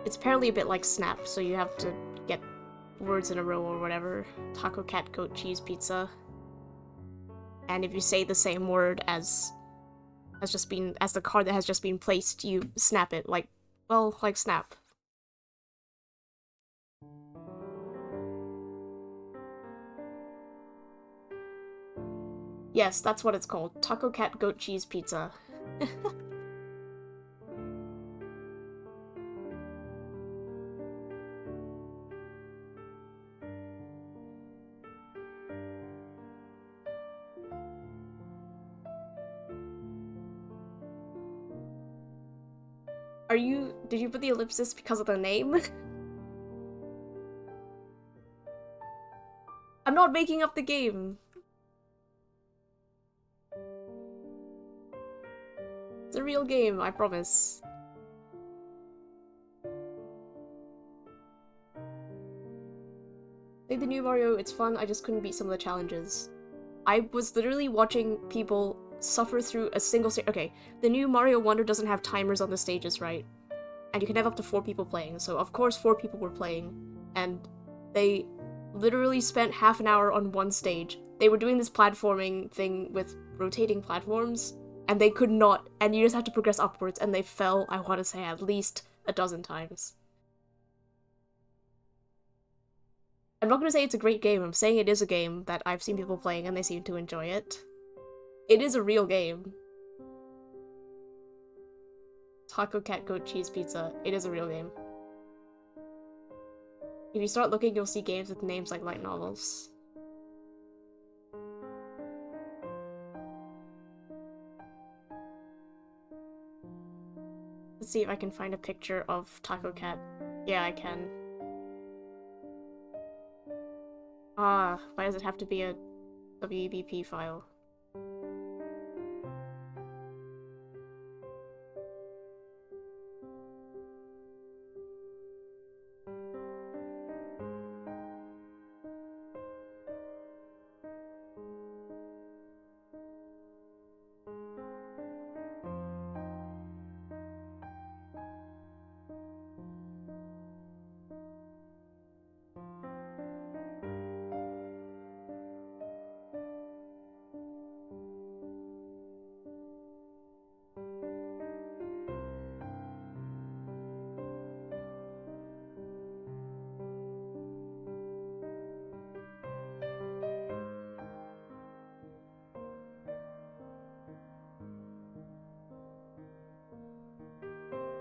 S1: It's apparently a bit like Snap, so you have to get words in a row or whatever. Taco, cat, goat, cheese, pizza. And if you say the same word as the card that has just been placed, you snap it, like Snap. Yes, that's what it's called. Taco, cat, goat, cheese, pizza. Did you put the ellipsis because of the name? I'm not making up the game. It's a real game, I promise. Like the new Mario, it's fun, I just couldn't beat some of the challenges. I was literally watching people suffer through a single stage. Okay, the new Mario Wonder doesn't have timers on the stages, right? And you can have up to 4 people playing, so of course 4 people were playing, and they literally spent half an hour on one stage. They were doing this platforming thing with rotating platforms, and they could not, and you just have to progress upwards, and they fell, I want to say, at least a dozen times. I'm not going to say it's a great game, I'm saying it is a game that I've seen people playing and they seem to enjoy it. It is a real game. Taco, cat, goat, cheese, pizza. It is a real game. If you start looking, you'll see games with names like light novels. Let's see if I can find a picture of Taco Cat. Yeah, I can. Ah, why does it have to be a WBP file?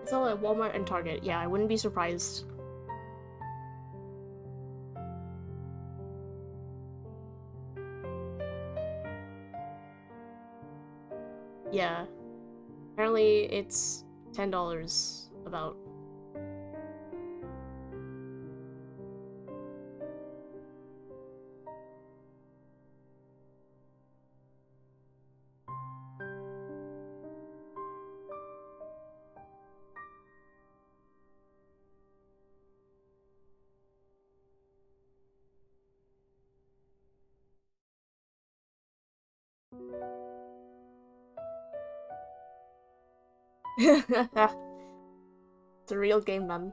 S1: It's all at Walmart and Target. Yeah, I wouldn't be surprised. Yeah. Apparently it's $10 about. It's a real game, man.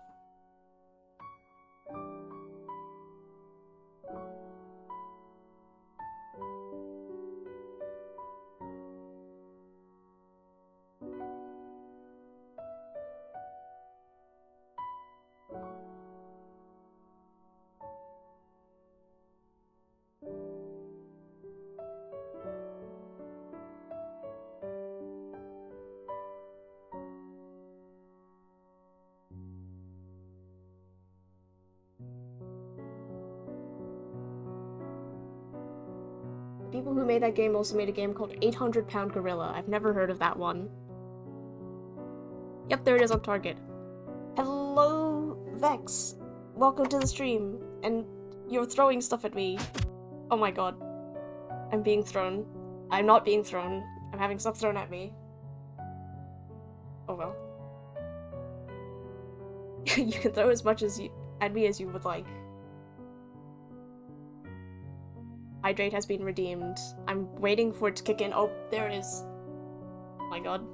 S1: The people who made that game also made a game called 800-Pound Gorilla. I've never heard of that one. Yep, there it is on Target. Hello, Vex. Welcome to the stream. And you're throwing stuff at me. Oh my god. I'm being thrown. I'm not being thrown. I'm having stuff thrown at me. Oh well. You can throw as much at me as you would like. Hydrate has been redeemed. I'm waiting for it to kick in. Oh, there it is. Oh my god.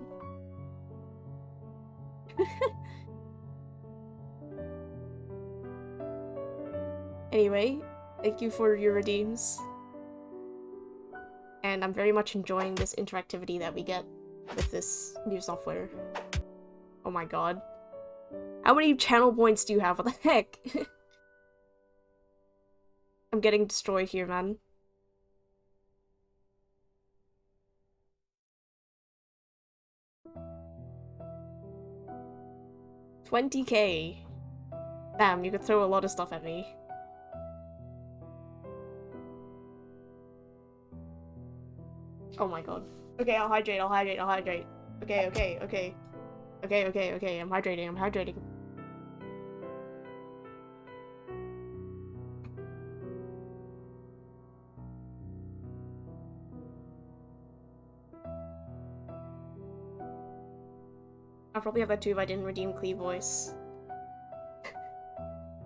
S1: Anyway, thank you for your redeems. And I'm very much enjoying this interactivity that we get with this new software. Oh my god. How many channel points do you have? What the heck? I'm getting destroyed here, man. $20K. Damn, you could throw a lot of stuff at me. Oh my god. Okay, I'll hydrate. Okay. Okay, I'm hydrating. I'll probably have that too if I didn't redeem Clee Voice.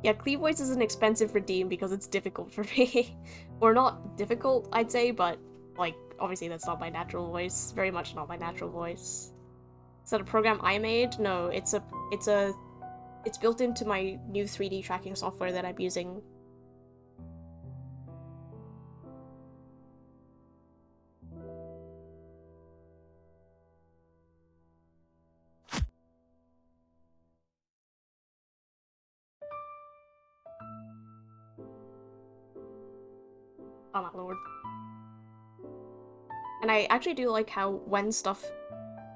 S1: Yeah, Clee Voice is an expensive redeem because it's difficult for me. Or not difficult, I'd say, but, like, obviously that's not my natural voice. Very much not my natural voice. Is that a program I made? No, it's built into my new 3D tracking software that I'm using. Oh my lord. And I actually do like how when stuff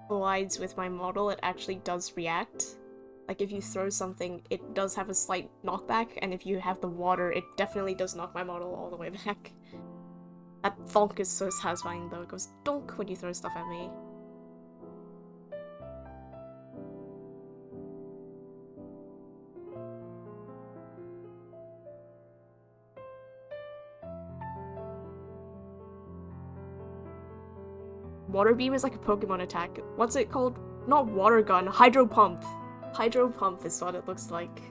S1: collides with my model, it actually does react. Like, if you throw something, it does have a slight knockback, and if you have the water, it definitely does knock my model all the way back. That thonk is so satisfying, though. It goes donk when you throw stuff at me. Water Beam is like a Pokemon attack. What's it called? Not Water Gun, Hydro Pump. Hydro Pump is what it looks like.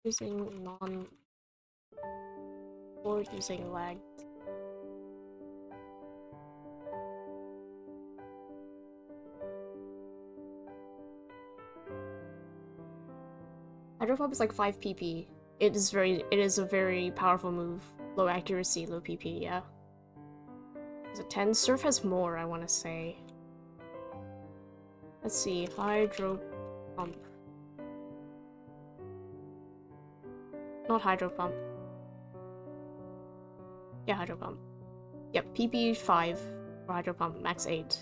S1: Using non... or using lag. Hydro Pump is like 5 PP. It is a very powerful move. Low accuracy, low PP, yeah. Is it 10? Surf has more, I want to say. Let's see, Hydro Pump. Not Hydro Pump. Yeah, Hydro Pump. Yep, PP 5 for Hydro Pump, max 8.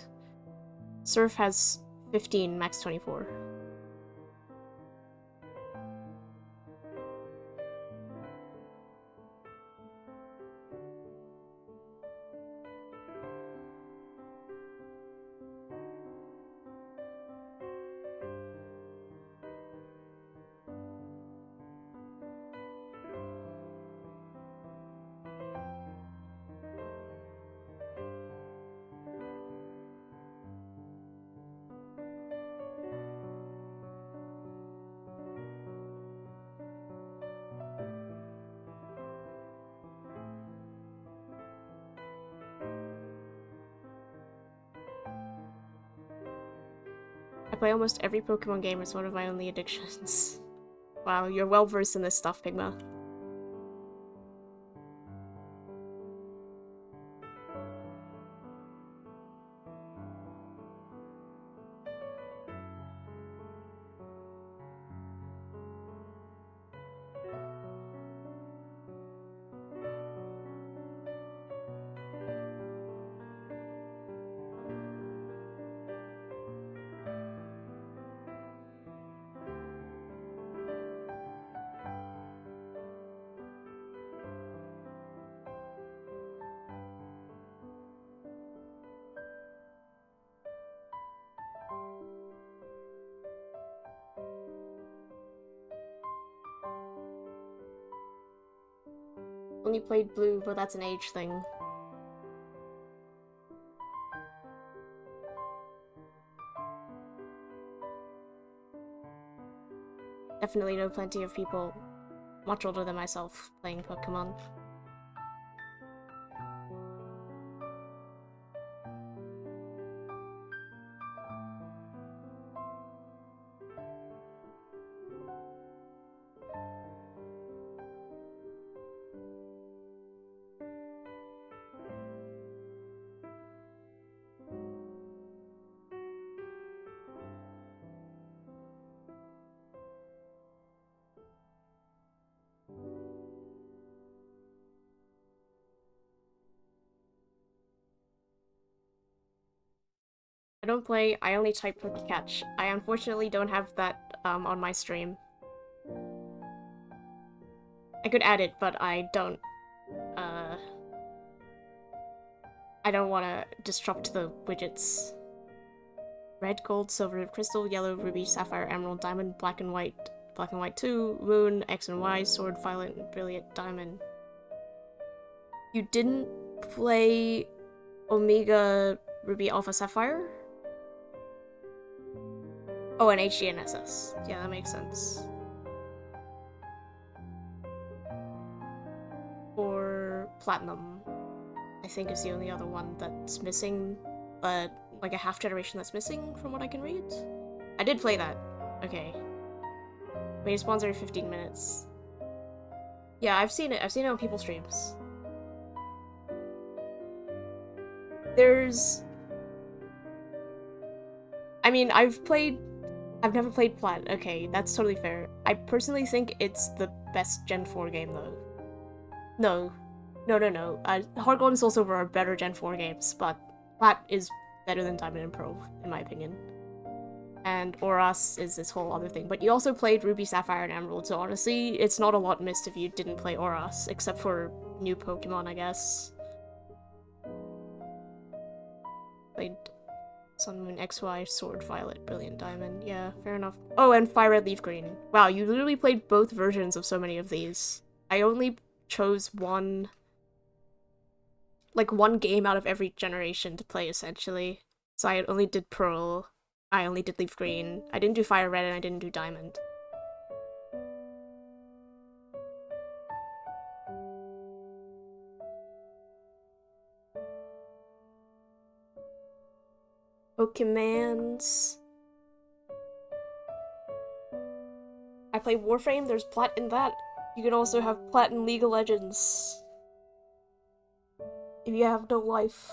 S1: Surf has 15, max 24. I play almost every Pokemon game, it's one of my only addictions. Wow, you're well versed in this stuff, Pigma. only played Blue, but that's an age thing. Definitely know plenty of people much older than myself playing Pokemon. I don't play, I only type Pokecatch. I unfortunately don't have that on my stream. I could add it, but I don't want to disrupt the widgets. Red, gold, silver, crystal, yellow, ruby, sapphire, emerald, diamond, black and white 2, moon, X and Y, sword, violet, and brilliant diamond. You didn't play Omega, ruby, alpha, sapphire? Oh, and HD and SS. Yeah, that makes sense. Or platinum, I think is the only other one that's missing, but like a half generation that's missing from what I can read. I did play that. Okay. Wait, it spawns every 15 minutes. Yeah, I've seen it. I've seen it on people's streams. There's... I mean, I've never played Plat. Okay, that's totally fair. I personally think it's the best Gen 4 game, though. No. No. Heart Gold and Soul Silver are better Gen 4 games, but Plat is better than Diamond and Pearl, in my opinion. And Oras is this whole other thing. But you also played Ruby, Sapphire, and Emerald, so honestly, it's not a lot missed if you didn't play Oras, except for new Pokemon, I guess. Played Sun, Moon, XY, Sword, Violet, Brilliant Diamond. Yeah, fair enough. Oh, and Fire Red, Leaf Green. Wow, you literally played both versions of so many of these. I only chose one game out of every generation to play, essentially. So I only did Pearl, I only did Leaf Green, I didn't do Fire Red, and I didn't do Diamond. Pokemans. I play Warframe, there's Plat in that. You can also have Plat in League of Legends. If you have no life.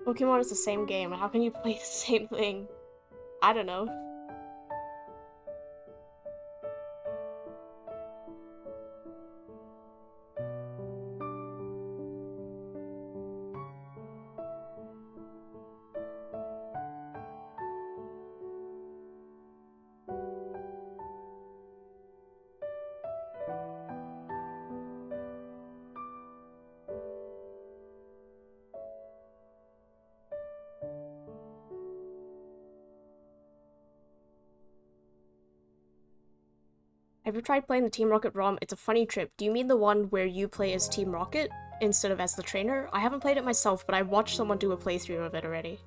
S1: Pokemon is the same game, how can you play the same thing? I don't know. Have you tried playing the Team Rocket ROM? It's a funny trip. Do you mean the one where you play as Team Rocket instead of as the trainer? I haven't played it myself, but I watched someone do a playthrough of it already.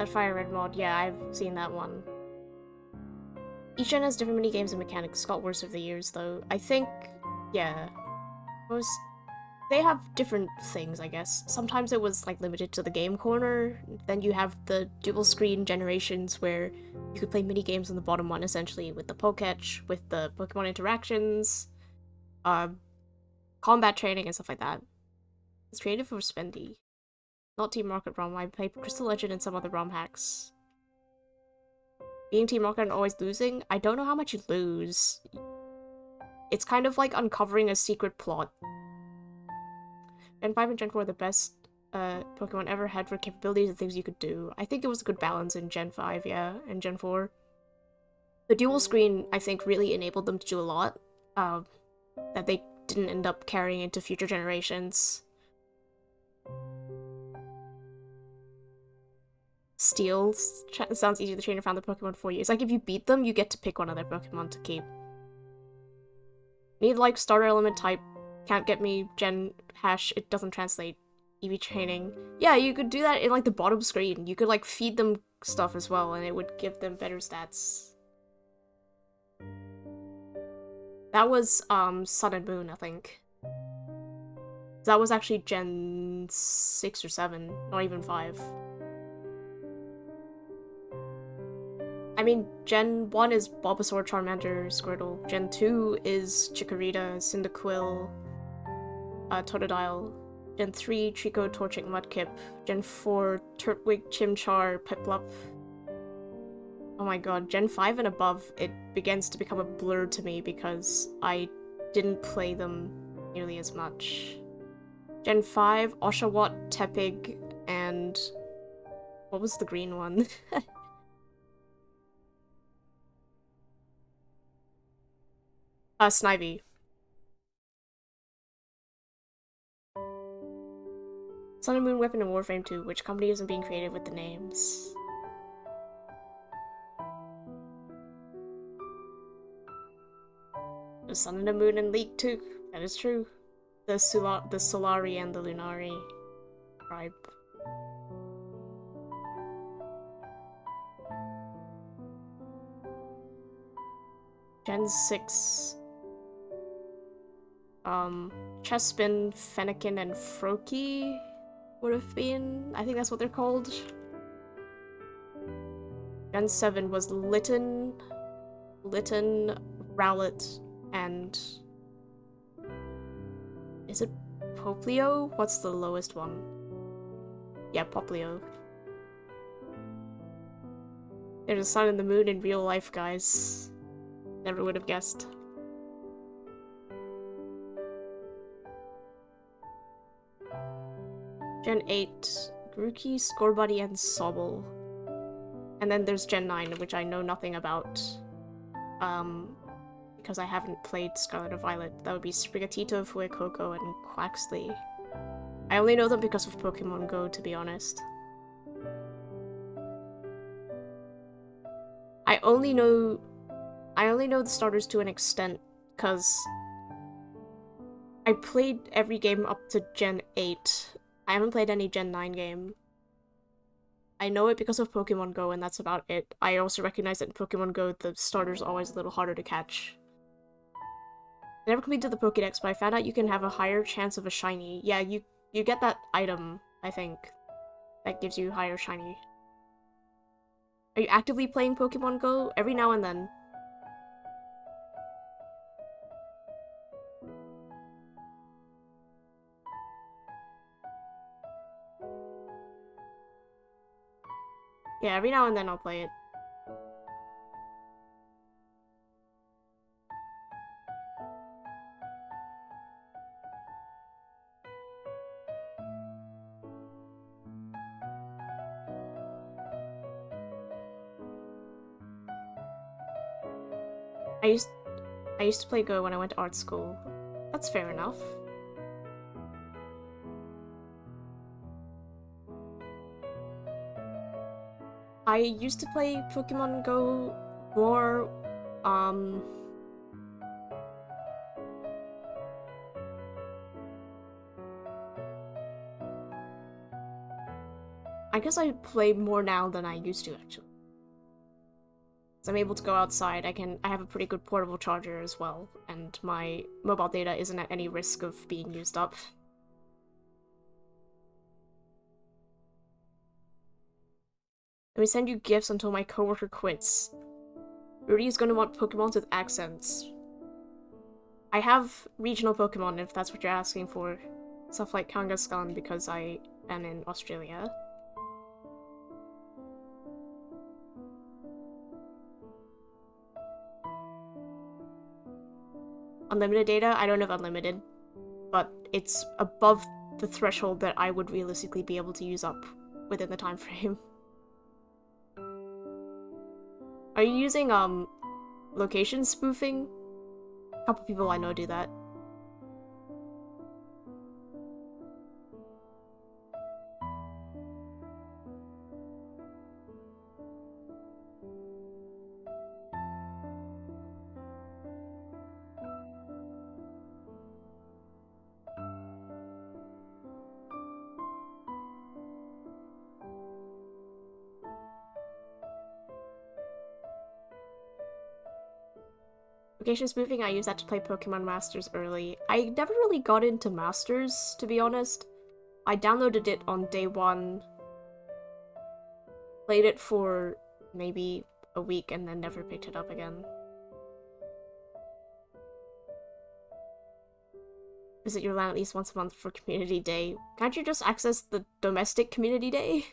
S1: That Fire Red mod, yeah, I've seen that one. Each gen has different mini games and mechanics. Got worse over the years, though. I think, yeah, most they have different things, I guess. Sometimes it was like limited to the game corner. Then you have the dual screen generations where you could play mini games on the bottom one, essentially, with the Poketch, with the Pokemon interactions, combat training, and stuff like that. It's creative for Spendy. Not Team Rocket ROM. I played Crystal Legend and some other ROM hacks. Being Team Rocket and always losing, I don't know how much you lose. It's kind of like uncovering a secret plot. Gen 5 and Gen 4 are the best Pokemon ever had for capabilities and things you could do. I think it was a good balance in Gen 5, yeah, and Gen 4. The dual screen, I think, really enabled them to do a lot that they didn't end up carrying into future generations. Steel sounds easy to train around the Pokemon for you. It's like if you beat them, you get to pick one of their Pokemon to keep. Need like starter element type. Can't get me gen hash. It doesn't translate. EV training. Yeah, you could do that in like the bottom screen. You could like feed them stuff as well, and it would give them better stats. That was Sun and Moon, I think. That was actually Gen 6 or 7, not even 5. I mean, Gen 1 is Bulbasaur, Charmander, Squirtle. Gen 2 is Chikorita, Cyndaquil, Totodile. Gen 3, Trico, Torchic, Mudkip. Gen 4, Turtwig, Chimchar, Piplup. Oh my god, Gen 5 and above, it begins to become a blur to me because I didn't play them nearly as much. Gen 5, Oshawott, Tepig, and... what was the green one? Snivy. Sun and Moon, Weapon, and Warframe 2. Which company isn't being creative with the names? The Sun and the Moon and League 2. That is true. The Solari and the Lunari tribe. Gen 6. Chespin, Fennekin, and Froakie would have been. I think that's what they're called. Gen 7 was Litten, Rowlet, and... is it Poplio? What's the lowest one? Yeah, Poplio. There's a sun and the moon in real life, guys. Never would have guessed. Gen 8, Grookey, Scorbunny, and Sobble. And then there's Gen 9, which I know nothing about. Because I haven't played Scarlet or Violet. That would be Sprigatito, Fuecoco, and Quaxley. I only know them because of Pokemon Go, to be honest. I only know the starters to an extent, because I played every game up to Gen 8. I haven't played any Gen 9 game. I know it because of Pokemon Go, and that's about it. I also recognize that in Pokemon Go, the starter's always a little harder to catch. I never completed the Pokédex, but I found out you can have a higher chance of a shiny. Yeah, you get that item, I think, that gives you higher shiny. Are you actively playing Pokemon Go? Every now and then. Yeah, every now and then I'll play it. I used to play Go when I went to art school. That's fair enough. I used to play Pokemon Go more, I guess I play more now than I used to, actually. So I'm able to go outside. I have a pretty good portable charger as well, and my mobile data isn't at any risk of being used up. Let me send you gifts until my coworker quits. Rudy is gonna want Pokemons with accents. I have regional Pokemon, if that's what you're asking for. Stuff like Kangaskhan, because I am in Australia. Unlimited data? I don't have unlimited, but it's above the threshold that I would realistically be able to use up within the time frame. Are you using, location spoofing? A couple people I know do that. Location spoofing, I use that to play Pokemon Masters early. I never really got into Masters, to be honest. I downloaded it on day one, played it for maybe a week, and then never picked it up again. Visit your LAN at least once a month for Community Day. Can't you just access the domestic Community Day?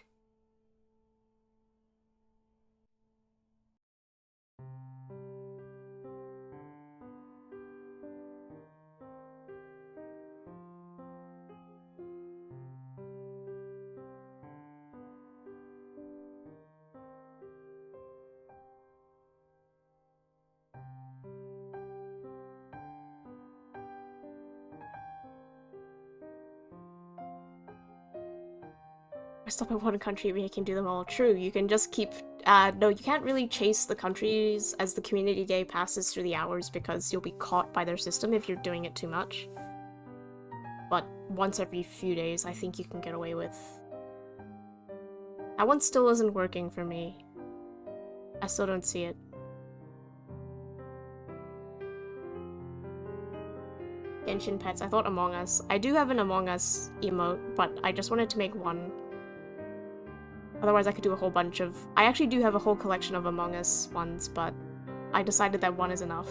S1: Stop at one country but you can do them all. True, you can just keep... no, you can't really chase the countries as the Community Day passes through the hours because you'll be caught by their system if you're doing it too much. But once every few days, I think you can get away with. That one still isn't working for me. I still don't see it. Genshin Pets, I thought Among Us. I do have an Among Us emote, but I just wanted to make one. Otherwise I could do a whole bunch of... I actually do have a whole collection of Among Us ones, but I decided that one is enough.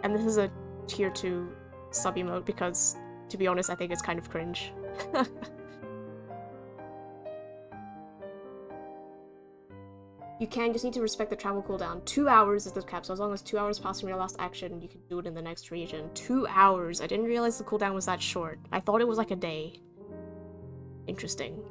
S1: And this is a tier 2 sub-emote because, to be honest, I think it's kind of cringe. You can, just need to respect the travel cooldown. 2 hours is the cap, so as long as 2 hours pass from your last action, you can do it in the next region. 2 hours! I didn't realize the cooldown was that short. I thought it was like a day. Interesting.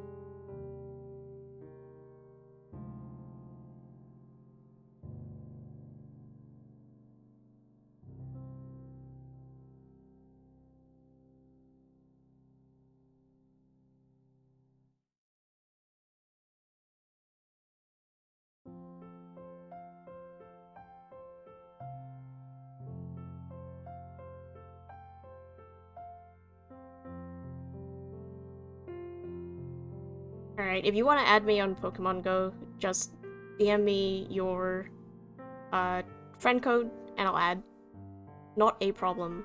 S1: Alright, if you want to add me on Pokemon Go, just DM me your friend code and I'll add. Not a problem.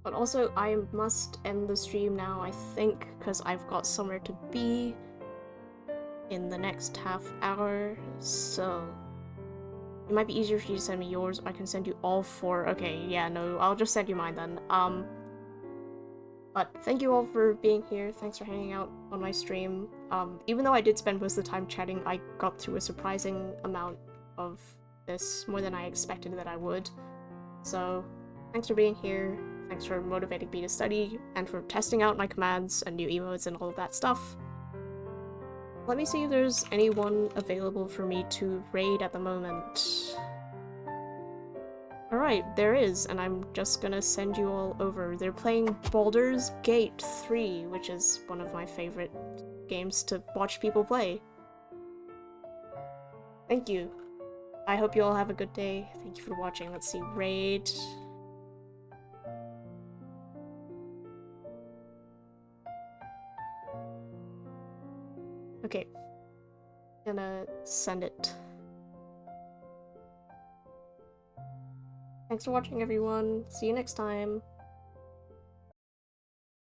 S1: But also, I must end the stream now, I think, because I've got somewhere to be in the next half hour, so... It might be easier for you to send me yours, or I can send you all 4. Okay, yeah, no, I'll just send you mine then. But thank you all for being here, thanks for hanging out on my stream. Even though I did spend most of the time chatting, I got through a surprising amount of this, more than I expected that I would. So, thanks for being here. Thanks for motivating me to study, and for testing out my commands and new emotes and all of that stuff. Let me see if there's anyone available for me to raid at the moment. There Alright, there is, and I'm just gonna send you all over. They're playing Baldur's Gate 3, which is one of my favorite games to watch people play. Thank you. I hope you all have a good day. Thank you for watching. Let's see, raid. Okay. Gonna send it. Thanks for watching, everyone. See you next time.